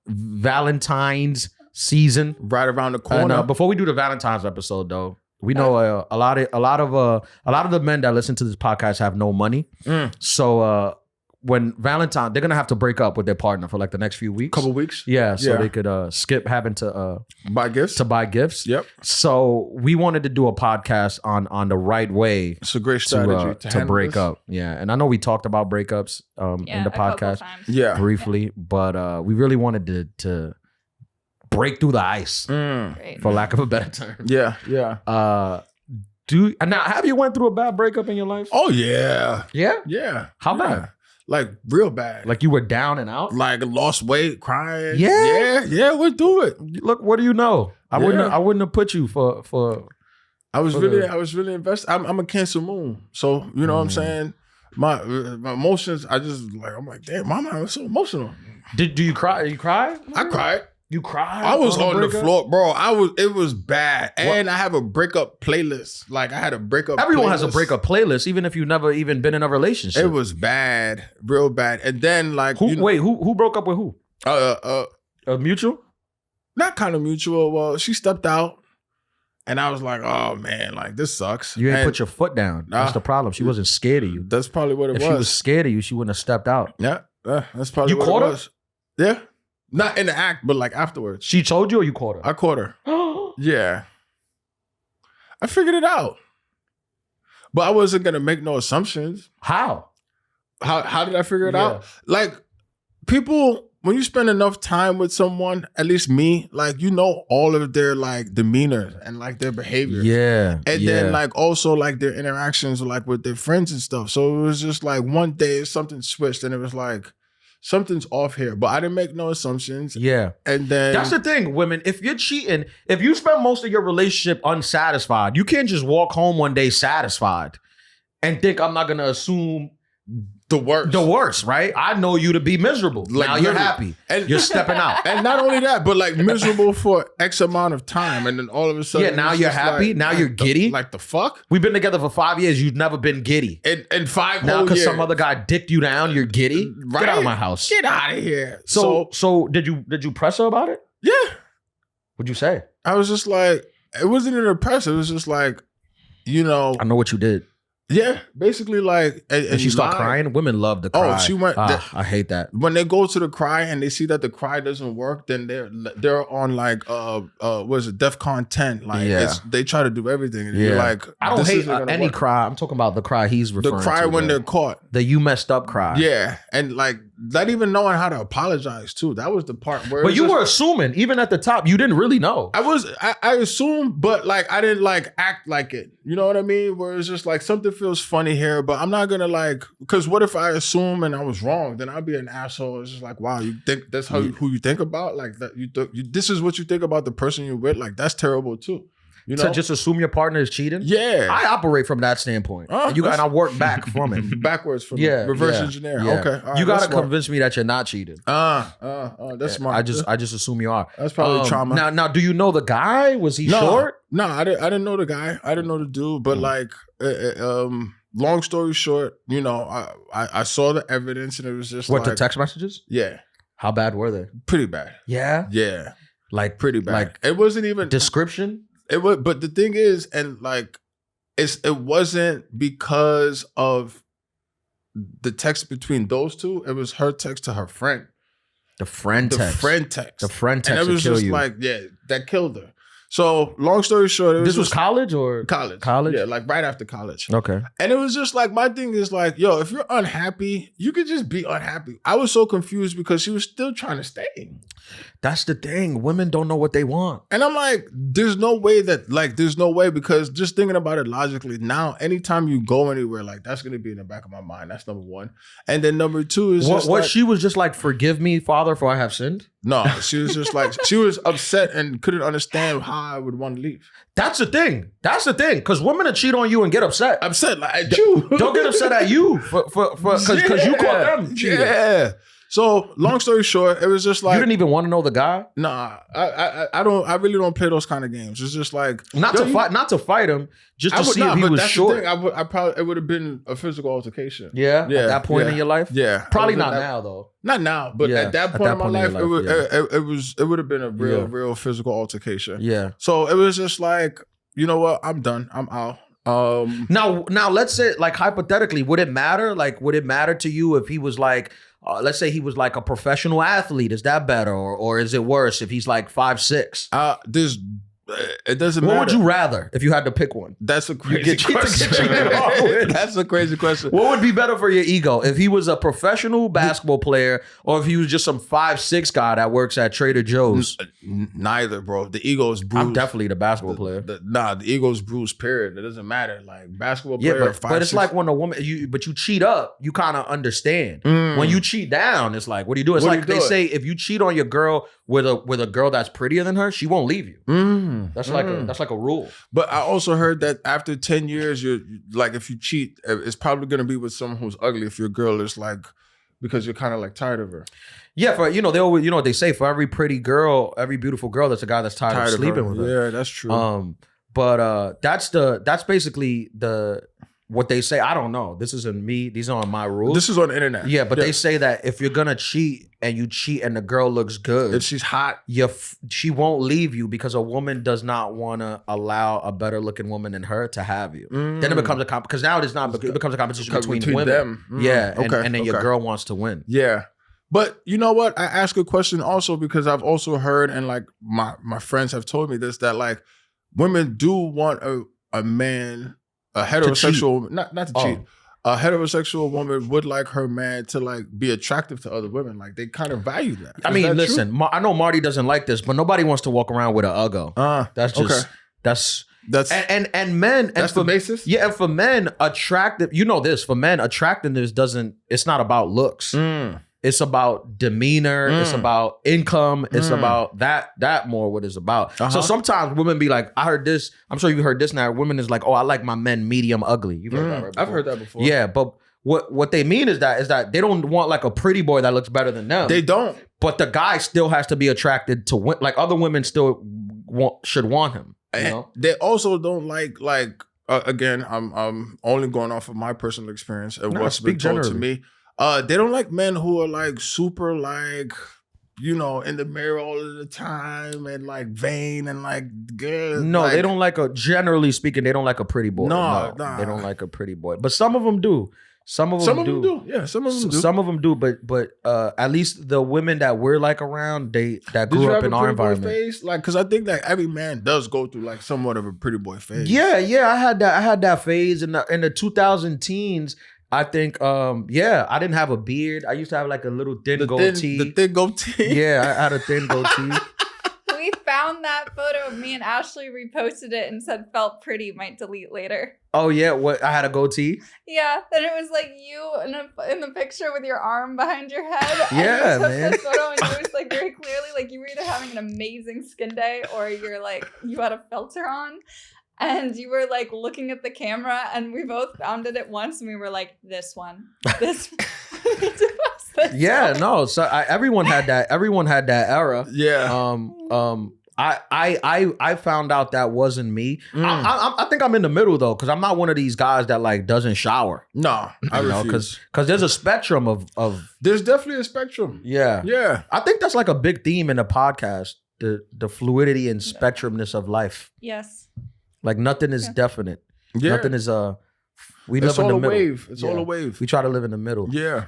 Valentine's season right around the corner. And, before we do the Valentine's episode, though, we know a lot of the men that listen to this podcast have no money. So when Valentine, they're gonna have to break up with their partner for like the next few weeks. Couple weeks. Yeah, so Yeah. they could skip having to Buy gifts. buy gifts. Yep. So we wanted to do a podcast on the right way It's a great strategy to handle break this. up. Yeah, and I know we talked about breakups in the a couple podcast times. Yeah. briefly, but we really wanted to break through the ice, Great. for lack of a better term. Yeah. Yeah. Now have you went through a bad breakup in your life? Oh yeah. Yeah. Yeah. How Yeah. bad? Like real bad. Like you were down and out. Like lost weight, crying. Yeah? Yeah. We'll do it. Look, what do you know? I Yeah. wouldn't have put you for. I was For really invested. I'm a Cancer moon, so you know what I'm saying. My emotions. I'm like, damn, mama, I was so emotional. Do you cry? You cry? I cried. You cried? I was a on the breakup? floor, bro. It was bad, and I have a breakup playlist. Like I had a breakup. Everyone has a playlist. breakup playlist, even if you've never even been in a relationship. It was bad, real bad. And then like, who broke up with who? A mutual? not kind of mutual. Well, she stepped out, and I was like, oh man, like this sucks. You ain't And put your foot down. That's the problem. She wasn't scared of you. That's probably what it If was. she was scared of you, she wouldn't have stepped out. Yeah, that's probably You what caught it her? was. Yeah, not in the act, but like afterwards. She told you or you caught her? I caught her. Yeah. I figured it out. But I wasn't gonna make no assumptions. How? How did I figure it Yeah. out? Like people, when you spend enough time with someone, at least me, like you know all of their like demeanor and like their behavior. Yeah. And yeah. then like also like their interactions like with their friends and stuff. So it was just like one day something switched and it was like something's off here. But I didn't make no assumptions. Yeah. And then That's the thing, women. If you're cheating, if you spend most of your relationship unsatisfied, you can't just walk home one day satisfied and think I'm not gonna assume the worst. the worst, right? I know you to be miserable. Like, now you're literally. happy. And- You're stepping out. And not only that, but like miserable for X amount of time. And then all of a sudden, Yeah, now it's you're just happy. like- Now you're giddy. Like the fuck? We've been together for 5 years. You've never been giddy. In 5 Now whole because years. some other guy dicked you down, you're giddy. Right? Get out of my house. Get out of here. So did you press her about it? Yeah. What'd you say? I was just like, it wasn't even impressive. It was just like, you know, I know what you did. yeah, basically like, And she started lied. crying. Women love to cry. Oh, she went- I hate that. When they go to the cry and they see that the cry doesn't work, then they're on like what is it, DEFCON 10. Like Yeah. they try to do everything. And Yeah. you're like, I don't this hate isn't gonna any work. cry. I'm talking about the cry he's The referring to. cry when they're caught. the you messed up cry. Yeah, and like not even knowing how to apologize too. That was the part where. But it's you just- were assuming, even at the top, you didn't really know. I assumed, but like I didn't like act like it. You know what I mean? Where it's just like something feels funny here, but I'm not gonna like, because what if I assume and I was wrong? Then I'll be an asshole. It's just like, wow, you think that's how who you think about? Like that this is what you think about the person you're with? Like that's terrible too. You know? To just assume your partner is cheating? Yeah. I operate from that standpoint. Oh, and I work back from it. Backwards from Yeah. reverse yeah, engineer. yeah. Okay. All right, you that's gotta smart. convince me that you're not cheating. That's smart. I just assume you are. That's probably trauma. Now, do you know the guy? Was he No, short? No, I didn't know the guy. I didn't know the dude. But like, long story short, you know, I saw the evidence and it was just What, like, the text messages? yeah, How bad were they? pretty bad. Yeah. Yeah, Like pretty bad. Like It wasn't even description? it was. But the thing is, and like, it wasn't because of the text between those two. It was her text to her friend. The friend The text. friend text. The friend text And it will was kill just you. like, yeah, that killed her. So long story short, it was This was just college or college. College? Yeah, like right after college. Okay. And it was just like, my thing is like, yo, if you're unhappy, you could just be unhappy. I was so confused because she was still trying to stay. That's the thing. Women don't know what they want. And I'm like, there's no way because just thinking about it logically, now anytime you go anywhere, like that's gonna be in the back of my mind. That's number one. And then number two is just What like, she was just like, forgive me, Father, for I have sinned. no, she was just like, she was upset and couldn't understand how I would want to leave. That's the thing. Because women will cheat on you and get upset. Upset like at you. Don't get upset at you because you caught them cheating. Yeah. So long story short, it was just like, You didn't even want to know the guy. nah, I really don't play those kind of games. It's just like Not yo, to fight him, just to see if he but was that's short. The thing. I probably, it would have been a physical altercation. Yeah, at that point yeah, in your life. Yeah, Probably It was not at now though. Not now, but Yeah, at that point in my life, it would have been a real physical altercation. Yeah. So it was just like, you know what? I'm done. I'm out. Now, let's say, like, hypothetically, would it matter? Like, would it matter to you if he was like, let's say he was like a professional athlete? Is that better, or is it worse if he's like 5'6"? It doesn't matter. What would you rather if you had to pick one? That's a crazy question. That's a crazy question. What would be better for your ego if he was a professional basketball player or if he was just some 5'6" guy that works at Trader Joe's? Neither, bro. The ego is bruised. I'm definitely the basketball player. The ego is bruised. Period. It doesn't matter. Like basketball player. But it's like when a woman you cheat up, you kind of understand. When you cheat down, it's like, what do you do? It's like they say if you cheat on your girl with a girl that's prettier than her, she won't leave you. That's like a rule. But I also heard that after 10 years, you're like, if you cheat, it's probably gonna be with someone who's ugly. If your girl is like, because you're kind of like tired of her. Yeah, for they always what they say, for every pretty girl, every beautiful girl, that's a guy that's tired of sleeping with her. Yeah, that's true. But that's basically what they say. I don't know. This isn't me. These aren't my rules. This is on the internet. Yeah, but they say that if you're gonna cheat and you cheat and the girl looks good, if she's hot, she won't leave you because a woman does not want to allow a better looking woman than her to have you. Then it becomes because now it becomes a competition between women. Them. Yeah, and then your girl wants to win. Yeah. But you know what? I ask a question also because I've also heard, and like my friends have told me this, that like women do want a man, a heterosexual, not to cheat. A heterosexual woman would like her man to like be attractive to other women. Like they kind of value that. I mean, listen, I know Marty doesn't like this, but nobody wants to walk around with an uggo. That's just that's and men. That's the basis. Yeah, and for men, attractive. You know this. For men, attractiveness it's not about looks. It's about demeanor. It's about income. It's about that more what it's about. So sometimes women be like, I heard this. I'm sure you heard this now. Women is like, oh, I like my men medium ugly. You've heard that, right? I've heard that before. Yeah, but what they mean is that they don't want like a pretty boy that looks better than them. They don't. But the guy still has to be attracted to like other women still should want him. You know? They also don't like again, I'm only going off of my personal experience and what's been told to me. They don't like men who are like super like, in the mirror all of the time and like vain and like good. No, like, they don't like generally speaking, they don't like a pretty boy. No, they don't like a pretty boy. But some of them do. Some of them do. Yeah, some of them do. Some of them do, but at least the women that we're like around, that grew up in our environment. Phase? Like, because I think that every man does go through like somewhat of a pretty boy phase. Yeah, I had that phase in the 2000 teens. I think, I didn't have a beard. I used to have like a little thin goatee. The thin goatee? Yeah, I had a thin goatee. We found that photo of me and Ashley, reposted it and said felt pretty, might delete later. Oh yeah, what, I had a goatee? Yeah, then it was like you in the picture with your arm behind your head. Yeah, and man. That photo and it was like very clearly like you were either having an amazing skin day or you're like, you had a filter on. And you were like looking at the camera and we both found it at once and we were like, this one. Yeah, no. So everyone had that era. Yeah. I found out that wasn't me. I think I'm in the middle though, because I'm not one of these guys that like doesn't shower. No, I refuse. Because there's a spectrum of. There's definitely a spectrum. Yeah, yeah. I think that's like a big theme in the podcast, the fluidity and spectrumness of life. Yes. Like nothing is definite. Yeah. Nothing is we it's live in the middle. Wave. It's all a wave. We try to live in the middle. Yeah.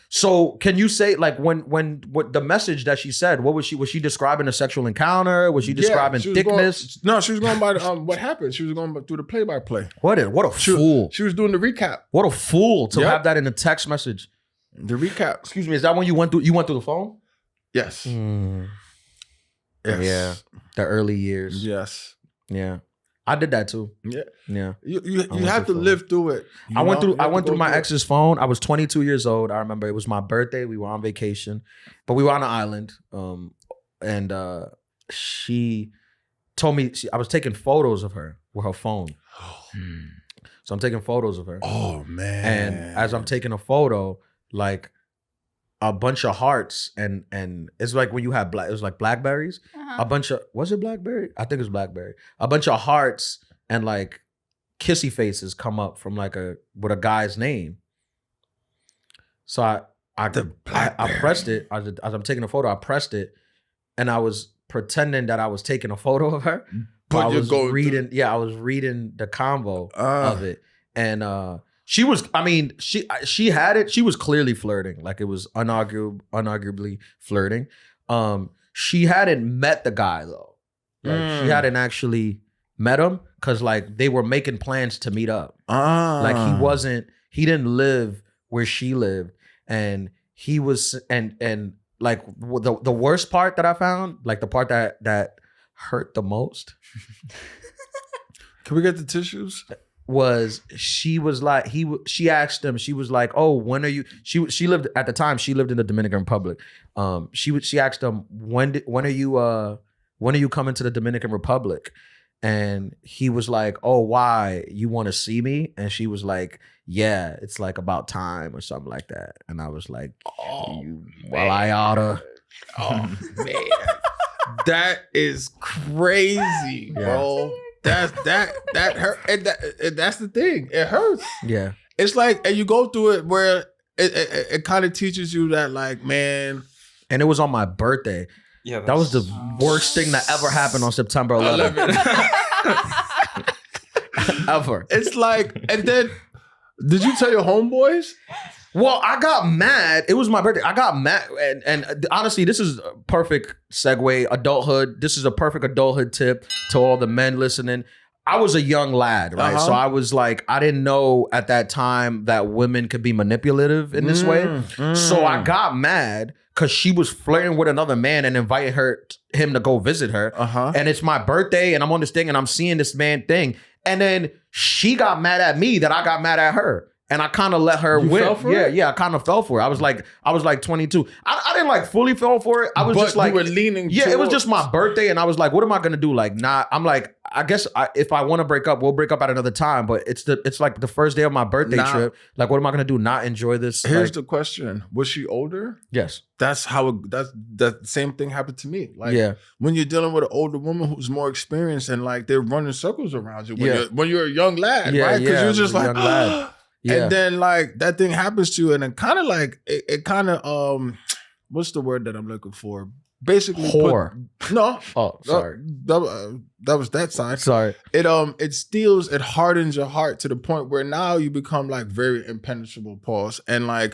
So can you say like when what the message that she said? What was she describing a sexual encounter? Was she describing thickness? She was going by what happened. She was going through the play-by-play. What a fool! She was doing the recap. What a fool to have that in a text message. The recap. Excuse me. Is that when you went through the phone? Yes. Yes. Yeah. The early years. Yes. Yeah. I did that too. Yeah. Yeah. You have to live through it. I went through my ex's phone. I was 22 years old. I remember it was my birthday. We were on vacation, but we were on an island. And she told me I was taking photos of her with her phone. So I'm taking photos of her. Oh man. And as I'm taking a photo, like a bunch of hearts and it's like when you have it was like blackberries. A bunch of, was it blackberry? I think it was blackberry. A bunch of hearts and like kissy faces come up from like with a guy's name. So I pressed it as I'm taking a photo. I pressed it and I was pretending that I was taking a photo of her, But I you're was going reading. Yeah, I was reading the convo of it, and she was. I mean, she had it. She was clearly flirting. Like it was unarguably flirting. She hadn't met the guy though. Like she hadn't actually met him because like they were making plans to meet up. Like he didn't live where she lived, and he was and like the worst part that I found, like the part that hurt the most. Can we get the tissues? Was she was like she asked him, she was like, oh, when are you, she lived at the time, she lived in the Dominican Republic. She asked him, when are you coming to the Dominican Republic? And he was like, oh, why, you want to see me? And she was like, yeah, it's like about time or something like that. And I was like, well, I oughta. Oh man, that is crazy, bro. That hurt, and that's the thing. It hurts. Yeah, it's like, and you go through it where it kind of teaches you that, like, man. And it was on my birthday. Yeah, that was the worst thing that ever happened on September 11th. Ever. It's like, and then, did you tell your homeboys? Well, I got mad. It was my birthday. I got mad. And honestly, this is a perfect segue. Adulthood. This is a perfect adulthood tip to all the men listening. I was a young lad, right? So I was like, I didn't know at that time that women could be manipulative in this way. So I got mad because she was flirting with another man and inviting him to go visit her. And it's my birthday and I'm on this thing and I'm seeing this man thing. And then she got mad at me that I got mad at her. And I kind of let her win. Fell for it? Yeah, I kind of fell for it. I was like 22. I didn't like fully fall for it. I was just like, you were leaning. Yeah, it was just my birthday, and I was like, what am I gonna do? Like, I'm like, I guess if I want to break up, we'll break up at another time. But it's like the first day of my birthday trip. Like, what am I gonna do? Not enjoy this? Here's the question: was she older? Yes. That's how that same thing happened to me. Like, when you're dealing with an older woman who's more experienced and like they're running circles around you when you're a young lad, right? Because you're just like, young lad. And then like that thing happens to you, and it kind of like it kind of what's the word that I'm looking for? Basically, whore. No. Oh, sorry. That was that sign. Sorry. It steals. It hardens your heart to the point where now you become like very impenetrable. Pause. And like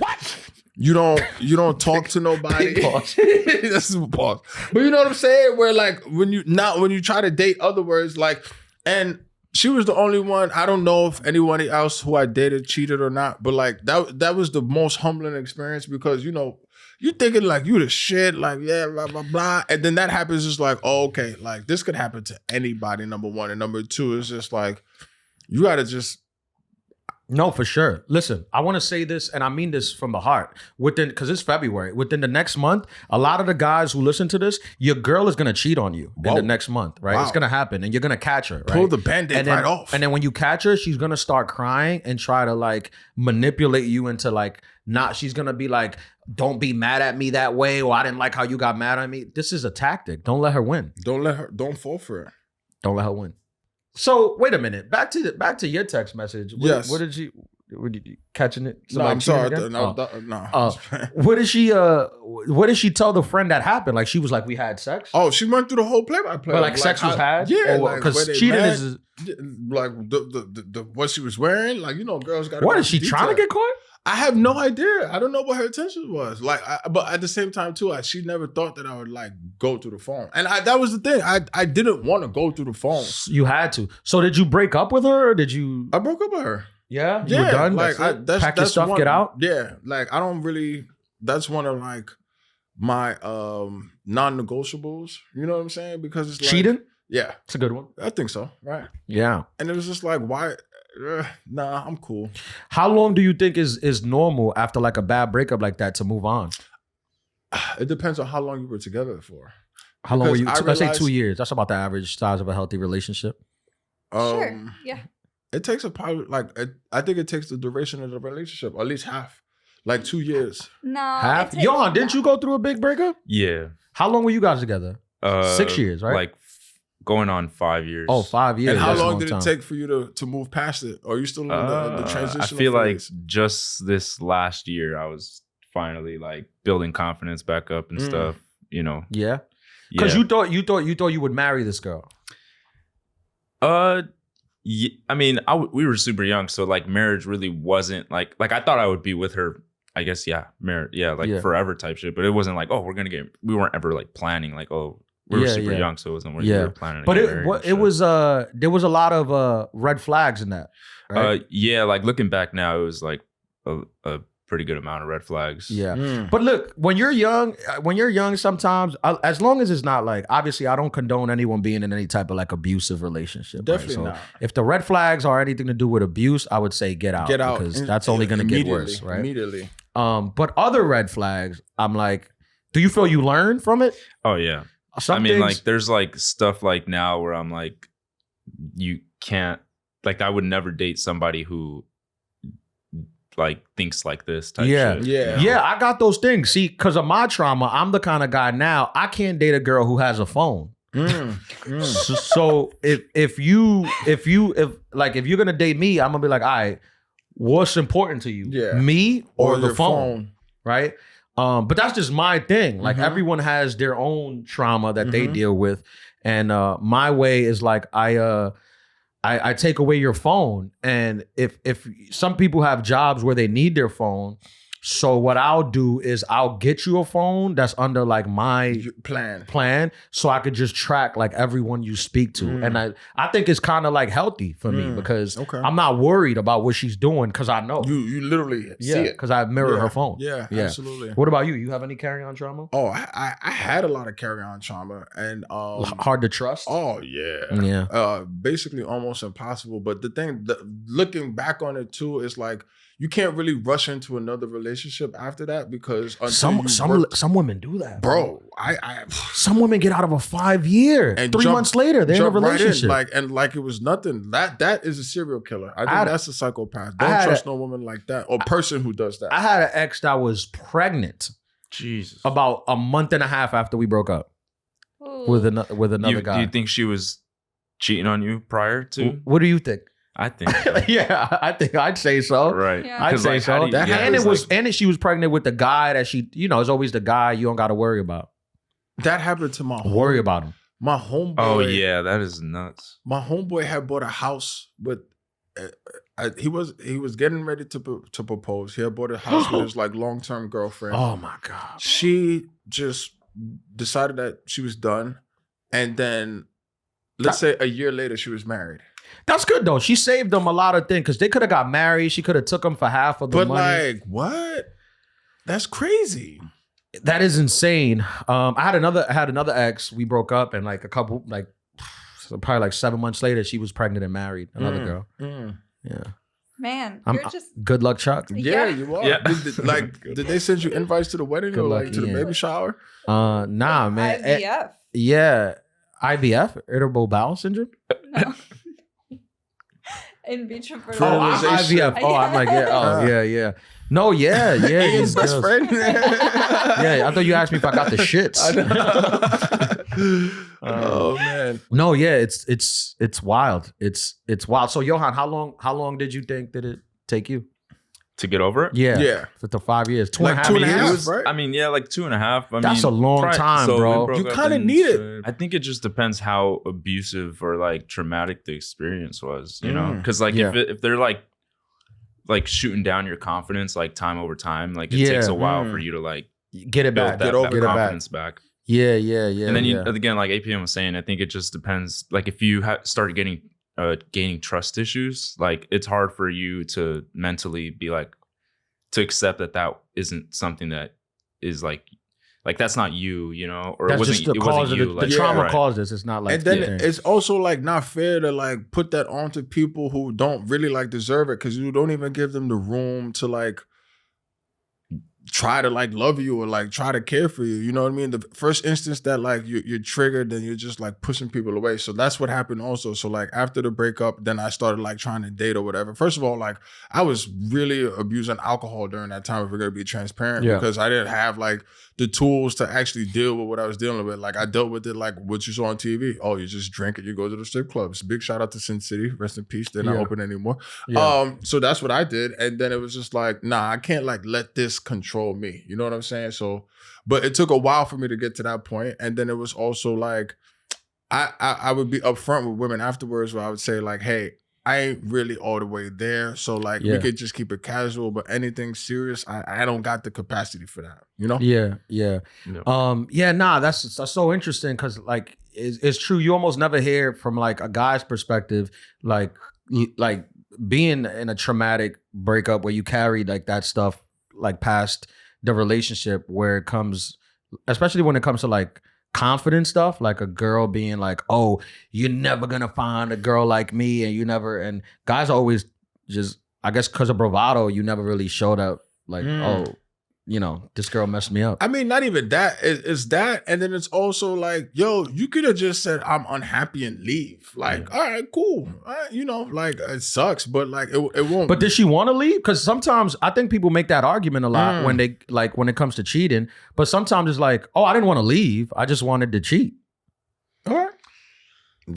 you don't talk to nobody. Pause. That's a pause. But you know what I'm saying? Where like when you try to date other words, like, and she was the only one. I don't know if anyone else who I dated cheated or not, but like that was the most humbling experience because you're thinking like you the shit, like yeah, blah blah blah, and then that happens. Just like, oh, okay, like this could happen to anybody. Number one, and number two is just like you gotta just. No, for sure. Listen, I want to say this, and I mean this from the heart. Because it's February. Within the next month, a lot of the guys who listen to this, your girl is going to cheat on you in the next month, right? Wow. It's going to happen, and you're going to catch her, right? Pull the Band-Aid right off. And then when you catch her, she's going to start crying and try to, like, manipulate you into, like, she's going to be like, don't be mad at me that way, or I didn't like how you got mad at me. This is a tactic. Don't let her win. Don't fall for it. Don't let her win. So wait a minute. Back to your text message. Yes. Were you catching it? No, I'm sorry. No. What did she tell the friend that happened? Like she was like, we had sex. Oh, she went through the whole play-by-play. But like sex was had. Yeah, because cheating is like the what she was wearing. Like girls got. What is she trying to get caught? I have no idea. I don't know what her intention was. Like, but at the same time too, she never thought that I would like go through the phone. And that was the thing. I didn't want to go through the phone. You had to. So did you break up with her, or did you? I broke up with her. Yeah, you were done. Like, pack your stuff, get out. Yeah, like I don't really. That's one of like my non-negotiables. You know what I'm saying? Because it's like, cheating. Yeah, it's a good one. I think so. Right. Yeah. And it was just like, why? Nah, I'm cool. How long do you think is normal after like a bad breakup like that to move on? It depends on how long you were together for. How long were you? Let's say 2 years. That's about the average size of a healthy relationship. Sure. Yeah. It takes I think it takes the duration of the relationship, at least half, like 2 years. No. Half? Yon, didn't you go through a big breakup? Yeah. How long were you guys together? 6 years, right? Like going on 5 years. Oh, 5 years. And how long did it take for you to move past it? Or are you still in the transition? I feel like just this last year, I was finally like building confidence back up and stuff. Yeah. Because you thought you would marry this girl. Yeah, I mean, we were super young, so like marriage really wasn't like I thought I would be with her. I guess forever type shit. But it wasn't like, oh, we weren't ever like planning like, oh, we were super young, so it wasn't we were planning. But it was there was a lot of red flags in that. Right? Yeah, like looking back now, it was like a pretty good amount of red flags. Yeah. But look, when you're young, sometimes, as long as it's not like, obviously I don't condone anyone being in any type of like abusive relationship. Definitely right? So not. if the red flags are anything to do with abuse, I would say get out. Because that's only going to get worse, right? Immediately. But other red flags, I'm like, do you feel you learn from it? Oh yeah. Some I mean, things, like there's like stuff like now where I'm like, you can't, like I would never date somebody who like thinks like this type shit. Yeah, I got those things. See, because of my trauma, I'm the kind of guy now, I can't date a girl who has a phone. So if you're gonna date me, I'm gonna be like, all right, what's important to you? Yeah. Me or the your phone? Right? But that's just my thing. Like everyone has their own trauma that they deal with. And my way is like I take away your phone. And if some people have jobs where they need their phone, so what I'll do is I'll get you a phone that's under like my plan so I could just track like everyone you speak to. And I think it's kind of like healthy for me because I'm not worried about what she's doing because I know. You literally see it. Because I mirror her phone. Yeah, absolutely. What about you? You have any carry-on trauma? Oh, I had a lot of carry-on trauma and hard to trust? Oh, yeah. Yeah. Basically almost impossible. But the thing, looking back on it too, is like, you can't really rush into another relationship after that because some women do that, bro. Some women get out of a 5-year and 3 months later they're in a relationship, like it was nothing. That is a serial killer. I think that's a psychopath. Don't trust no woman like that or person who does that. I had an ex that was pregnant. Jesus, about a month and a half after we broke up with another guy. Do you think she was cheating on you prior to? What do you think? I think yeah, I think I'd say so. Right. Yeah. I'd say so. And she was pregnant with the guy that she, it's always the guy you don't got to worry about. That happened to worry about him. My homeboy. Oh yeah, that is nuts. My homeboy had bought a house, but he was getting ready to propose. He had bought a house with his like long-term girlfriend. Oh my God. She just decided that she was done, and then let's say a year later she was married. That's good though. She saved them a lot of things because they could have got married. She could have took them for half of the money. But like, what? That's crazy. That is insane. I had another ex. We broke up, and like probably like 7 months later, she was pregnant and married another girl. Yeah. Man, you're just good luck, Chuck. Yeah, you are. Yeah. Did they send you invites to the wedding or like to the baby shower? Nah, man. IVF. Yeah, IVF, irritable bowel syndrome. No. In vitro Fertilization. IVF. Oh, I'm like, yeah. No, yeah. His best friend. Yeah, I thought you asked me if I got the shits. Oh man. No, yeah, it's wild. It's wild. So Johan, how long did you think did it take you to get over it? Yeah. For the 5 years, two Like and a half years. right? I mean, yeah, like 2.5. That's a long time, bro. You kind of need it. I think it just depends how abusive or like traumatic the experience was, you know? Because like if they're like shooting down your confidence like time over time, like it takes a while for you to like get it back, get that confidence back. Yeah. And then you again, like APM was saying, I think it just depends. Like if you start gaining trust issues, like it's hard for you to mentally be like to accept that isn't something that is like that's not you, you know, or that's it wasn't just the it cause wasn't of you. the Like, trauma caused this. It's not like, and then it's also like not fair to like put that onto people who don't really like deserve it because you don't even give them the room to like try to like love you or like try to care for you. You know what I mean? The first instance that like you're triggered, then you're just like pushing people away. So that's what happened also. So like after the breakup, then I started like trying to date or whatever. First of all, like I was really abusing alcohol during that time, if we're gonna be transparent, because I didn't have like the tools to actually deal with what I was dealing with. Like I dealt with it like what you saw on TV. Oh, you just drink it, you go to the strip clubs. Big shout out to Sin City, rest in peace. They're not open anymore. So that's what I did. And then it was just like, nah, I can't like let this control me. You know what I'm saying? So, but it took a while for me to get to that point. And then it was also like, I would be upfront with women afterwards where I would say like, hey, I ain't really all the way there. So like we could just keep it casual, but anything serious, I don't got the capacity for that. You know? Yeah. Nah, that's so interesting because like it's true. You almost never hear from like a guy's perspective, like being in a traumatic breakup where you carry like that stuff like past the relationship, where it comes, especially when it comes to like confident stuff, like a girl being like, oh, you're never gonna find a girl like me, and you never, and guys always just, I guess because of bravado, you never really showed up like, oh, you know, this girl messed me up. I mean, not even that. It's that, and then it's also like, yo, you could have just said I'm unhappy and leave. Like, all right, cool. All right, you know, like it sucks, but like it won't. But did she want to leave? Because sometimes I think people make that argument a lot when they like when it comes to cheating. But sometimes it's like, oh, I didn't want to leave. I just wanted to cheat. All right.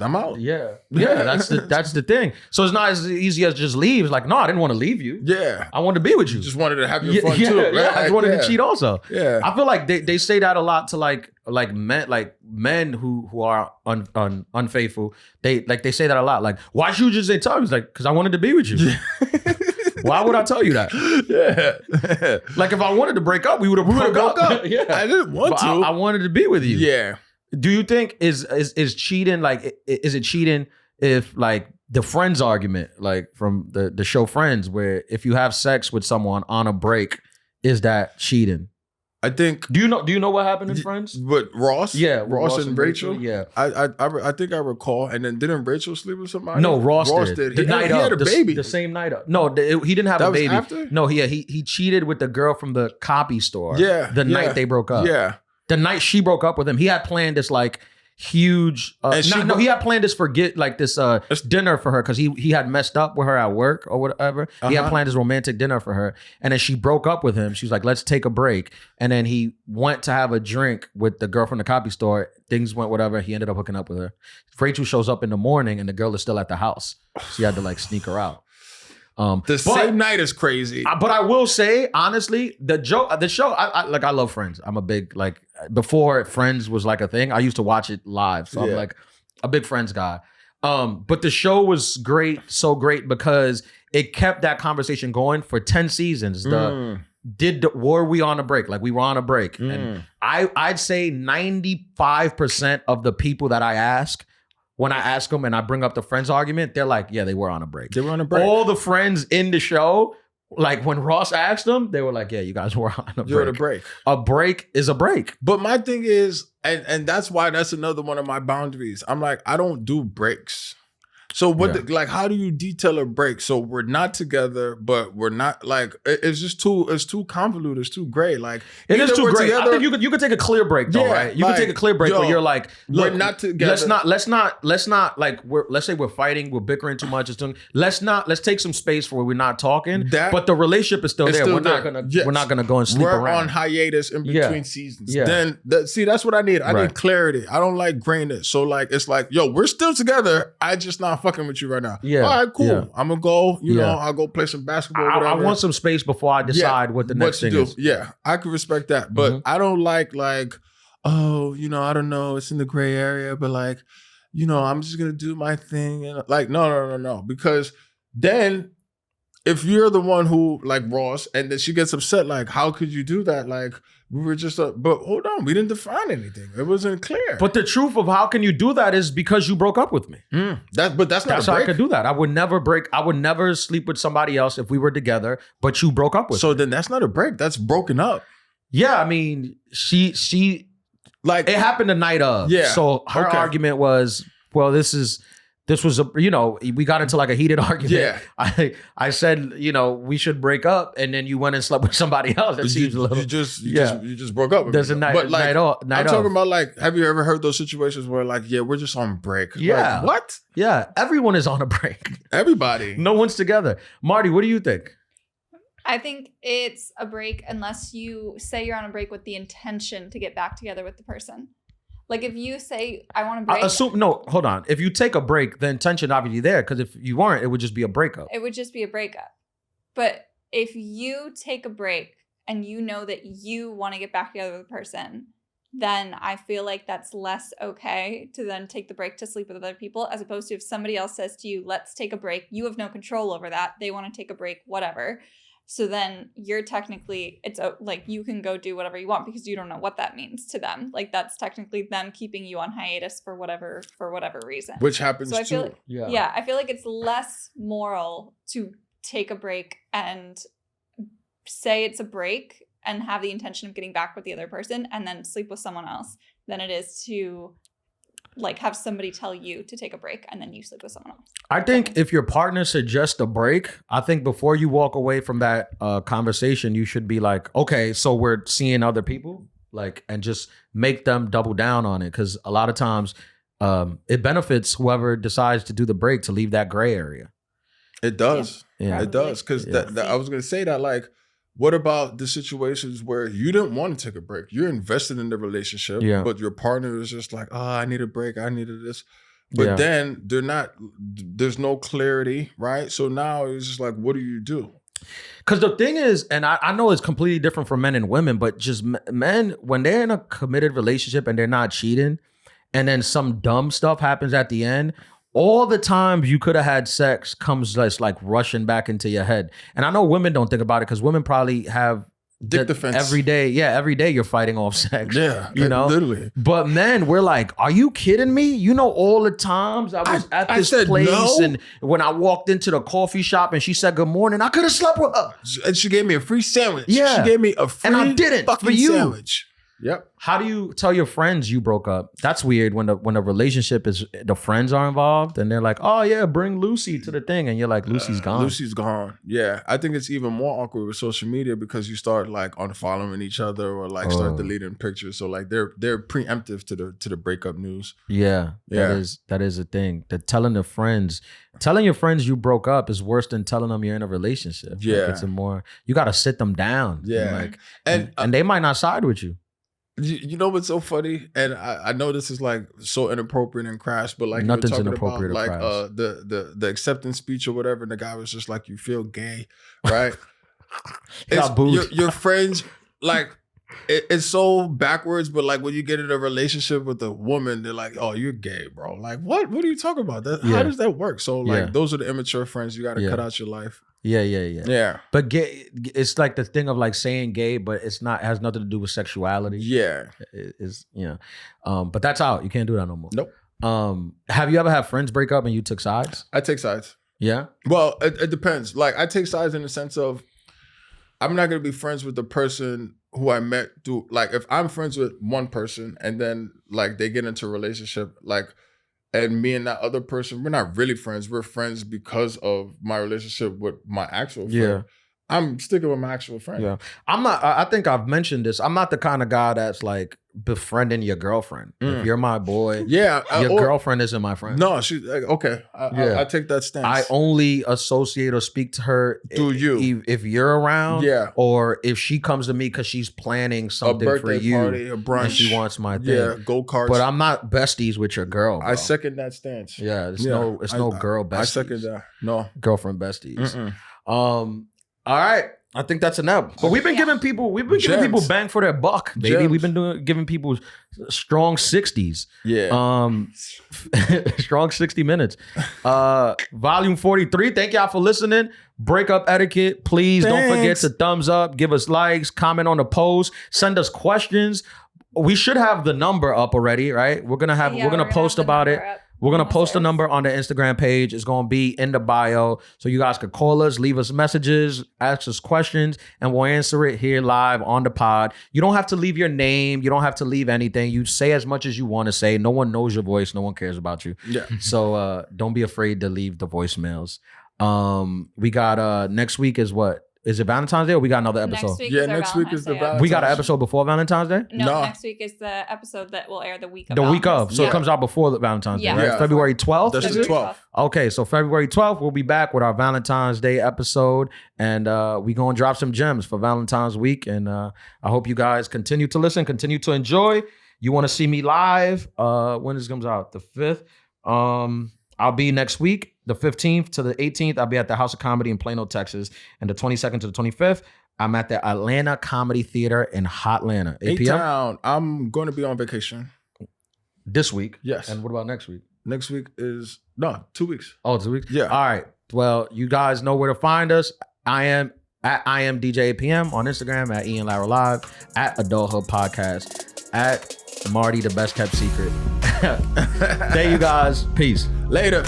I'm out. Yeah. That's the thing. So it's not as easy as just leave. It's like, no, I didn't want to leave you. Yeah, I wanted to be with you. Just wanted to have your fun too. Right? Yeah, I just wanted to cheat also. Yeah, I feel like they say that a lot to like men who are unfaithful. They say that a lot. Like, why should you just say tell me? It's like, because I wanted to be with you. Why would I tell you that? Yeah. Like if I wanted to break up, we would have broke up. Yeah, I didn't want to. I wanted to be with you. Yeah. Do you think is cheating like, is it cheating if like the Friends argument, like from the show Friends, where if you have sex with someone on a break, is that cheating? I think. Do you know what happened in Friends? With Ross? Yeah, Ross and Rachel. Yeah, I think I recall. And then didn't Rachel sleep with somebody? No, Ross did. He had a baby. The same night up. No, he didn't have a baby. After? No, he cheated with the girl from the copy store. Yeah, the night they broke up. Yeah. The night she broke up with him, he had planned this like huge. He had planned this dinner for her because he had messed up with her at work or whatever. He had planned this romantic dinner for her, and then she broke up with him. She was like, "Let's take a break," and then he went to have a drink with the girl from the copy store. Things went whatever. He ended up hooking up with her. Rachel shows up in the morning, and the girl is still at the house. She had to like sneak her out. Same night is crazy. But I will say, honestly, the show, I love Friends. I'm a big, like, before Friends was like a thing, I used to watch it live. So I'm like a big Friends guy. But the show was so great because it kept that conversation going for 10 seasons. Were we on a break? Like we were on a break. And I'd say 95% of the people that I ask, when I ask them and I bring up the Friends argument, they're like, yeah, they were on a break. They were on a break. All the friends in the show, like when Ross asked them, they were like, yeah, you guys were on a break. You're on a break. A break is a break. But my thing is, and that's why that's another one of my boundaries. I'm like, I don't do breaks. So how do you detail a break? So we're not together, but we're not like, it's too convoluted. It's too gray. Like it is too gray. I think you could take a clear break though, right? You could take a clear break where you're like, look, we're not together. Let's not like let's say we're fighting, we're bickering too much. Let's take some space where we're not talking. But the relationship is still there. We're not gonna go and sleep around. We're on hiatus in between seasons. Yeah. Then that's what I need. I need clarity. I don't like grayness. So like it's like, yo, we're still together. I just not fucking with you right now. Yeah. All right, cool. Yeah. I'm gonna go, you know, I'll go play some basketball. I want some space before I decide what the next thing is. Yeah, I can respect that. But I don't like, oh, you know, I don't know, it's in the gray area, but like, you know, I'm just gonna do my thing. And like, no. Because then if you're the one who, like Ross, and then she gets upset, like, how could you do that? Like, we were just, but hold on, we didn't define anything. It wasn't clear. But the truth of how can you do that is because you broke up with me. That's not a break. How I could do that. I would never break. I would never sleep with somebody else if we were together, but you broke up with me. So then that's not a break. That's broken up. Yeah, I mean, she like it happened the night of. Yeah. So her argument was, well, this was a, you know, we got into like a heated argument. Yeah. I said, you know, we should break up, and then you went and slept with somebody else. That seems a little. You just broke up. There's a night. But like, I'm talking about like, have you ever heard those situations where like, yeah, we're just on break? Yeah. Like, what? Yeah. Everyone is on a break. Everybody. No one's together. Marty, what do you think? I think it's a break unless you say you're on a break with the intention to get back together with the person. Like if you say, I want to break. No, hold on. If you take a break, the intention obviously there, because if you weren't, it would just be a breakup. It would just be a breakup. But if you take a break and you know that you want to get back together with a person, then I feel like that's less okay to then take the break to sleep with other people, as opposed to if somebody else says to you, let's take a break, you have no control over that. They want to take a break, whatever. So then you're technically, it's like you can go do whatever you want because you don't know what that means to them. Like that's technically them keeping you on hiatus for whatever reason. Which happens so I feel too. like, yeah, I feel like it's less moral to take a break and say it's a break and have the intention of getting back with the other person and then sleep with someone else than it is to like have somebody tell you to take a break and then you sleep with someone else. I think if your partner suggests a break, I think before you walk away from that conversation, you should be like, okay, so we're seeing other people, like, and just make them double down on it. Because a lot of times it benefits whoever decides to do the break to leave that gray area. It does. Yeah. It does. Because I was going to say that, like, what about the situations where you didn't want to take a break? You're invested in the relationship, but your partner is just like, oh, I need a break. I needed this. But then there's no clarity, right? So now it's just like, what do you do? Because the thing is, and I know it's completely different for men and women, but just men, when they're in a committed relationship and they're not cheating, and then some dumb stuff happens at the end, all the times you could have had sex comes just like rushing back into your head. And I know women don't think about it because women probably have dick defense every day. Yeah, every day you're fighting off sex. Yeah, you know, literally. But men, we're like, are you kidding me? You know, all the times I was at this place no. And when I walked into the coffee shop and she said good morning, I could have slept with her. And she gave me a free sandwich. Yeah, she gave me a free and I didn't fucking for you. Sandwich. Yep. How do you tell your friends you broke up? That's weird when the relationship is the friends are involved and they're like, oh yeah, bring Lucy to the thing, and you're like, Lucy's gone. Lucy's gone. Yeah, I think it's even more awkward with social media because you start like unfollowing each other or like start deleting pictures. So like they're preemptive to the breakup news. Yeah, that is a thing. That telling your friends you broke up is worse than telling them you're in a relationship. Yeah, like it's a more, you got to sit them down. Yeah, and they might not side with you. You know what's so funny? And I know this is like so inappropriate and crass, but like nothing's you were talking inappropriate about, like the acceptance speech or whatever, and the guy was just like, you feel gay, right? Your friends, like it's so backwards, but like when you get in a relationship with a woman, they're like, oh, you're gay, bro. Like what are you talking about? How does that work? So like those are the immature friends you got to cut out your life. Yeah. But gay, it's like the thing of like saying gay, but it has nothing to do with sexuality. Yeah. It's but that's out. You can't do that no more. Nope. Have you ever had friends break up and you took sides? I take sides. Yeah. Well, it depends. Like I take sides in the sense of I'm not gonna be friends with the person who I met through, like if I'm friends with one person and then like they get into a relationship, like, and me and that other person, we're not really friends. We're friends because of my relationship with my actual friend. Yeah. I'm sticking with my actual friend. Yeah. I think I've mentioned this. I'm not the kind of guy that's like befriending your girlfriend. If you're my boy, your girlfriend isn't my friend. No, she's like, okay. I take that stance. I only associate or speak to her through you if you're around. Yeah. Or if she comes to me because she's planning something for you. A birthday party, a brunch. And she wants my thing. Yeah, go-karts. But I'm not besties with your girl, bro. I second that stance. Yeah, it's no girl besties. I second that. No. Girlfriend besties. All right, I think that's enough. But we've been giving people bang for their buck, baby. Gems. We've been giving people strong 60s. Yeah. Strong 60 minutes. Volume 43. Thank y'all for listening. Breakup etiquette. Please don't forget to thumbs up, give us likes, comment on the post, send us questions. We should have the number up already, right? We're gonna post about it. We're going to post a number on the Instagram page. It's going to be in the bio. So you guys could call us, leave us messages, ask us questions, and we'll answer it here live on the pod. You don't have to leave your name. You don't have to leave anything. You say as much as you want to say. No one knows your voice. No one cares about you. Yeah. So don't be afraid to leave the voicemails. We got next week is what? Is it Valentine's Day or we got another episode? Next week is the Valentine's Day. We got an episode before Valentine's Day? No, next week is the episode that will air the week of So it comes out before the Valentine's Day, right? Yeah. February 12th? That's the 12th. Okay, so February 12th, we'll be back with our Valentine's Day episode. And we going to drop some gems for Valentine's week. And I hope you guys continue to listen, continue to enjoy. You want to see me live? When this comes out? The 5th? I'll be next week, the 15th to the 18th. I'll be at the House of Comedy in Plano, Texas, and the 22nd to the 25th. I'm at the Atlanta Comedy Theater in Hotlanta. 8 p.m. A-Town. I'm going to be on vacation this week. Yes. And what about next week? Next week is 2 weeks. Oh, 2 weeks? Yeah. All right. Well, you guys know where to find us. I am DJ APM on Instagram, at Ian Lara Live, at Adulthood Podcast, at Marty the Best Kept Secret. Thank you guys. Peace. Later.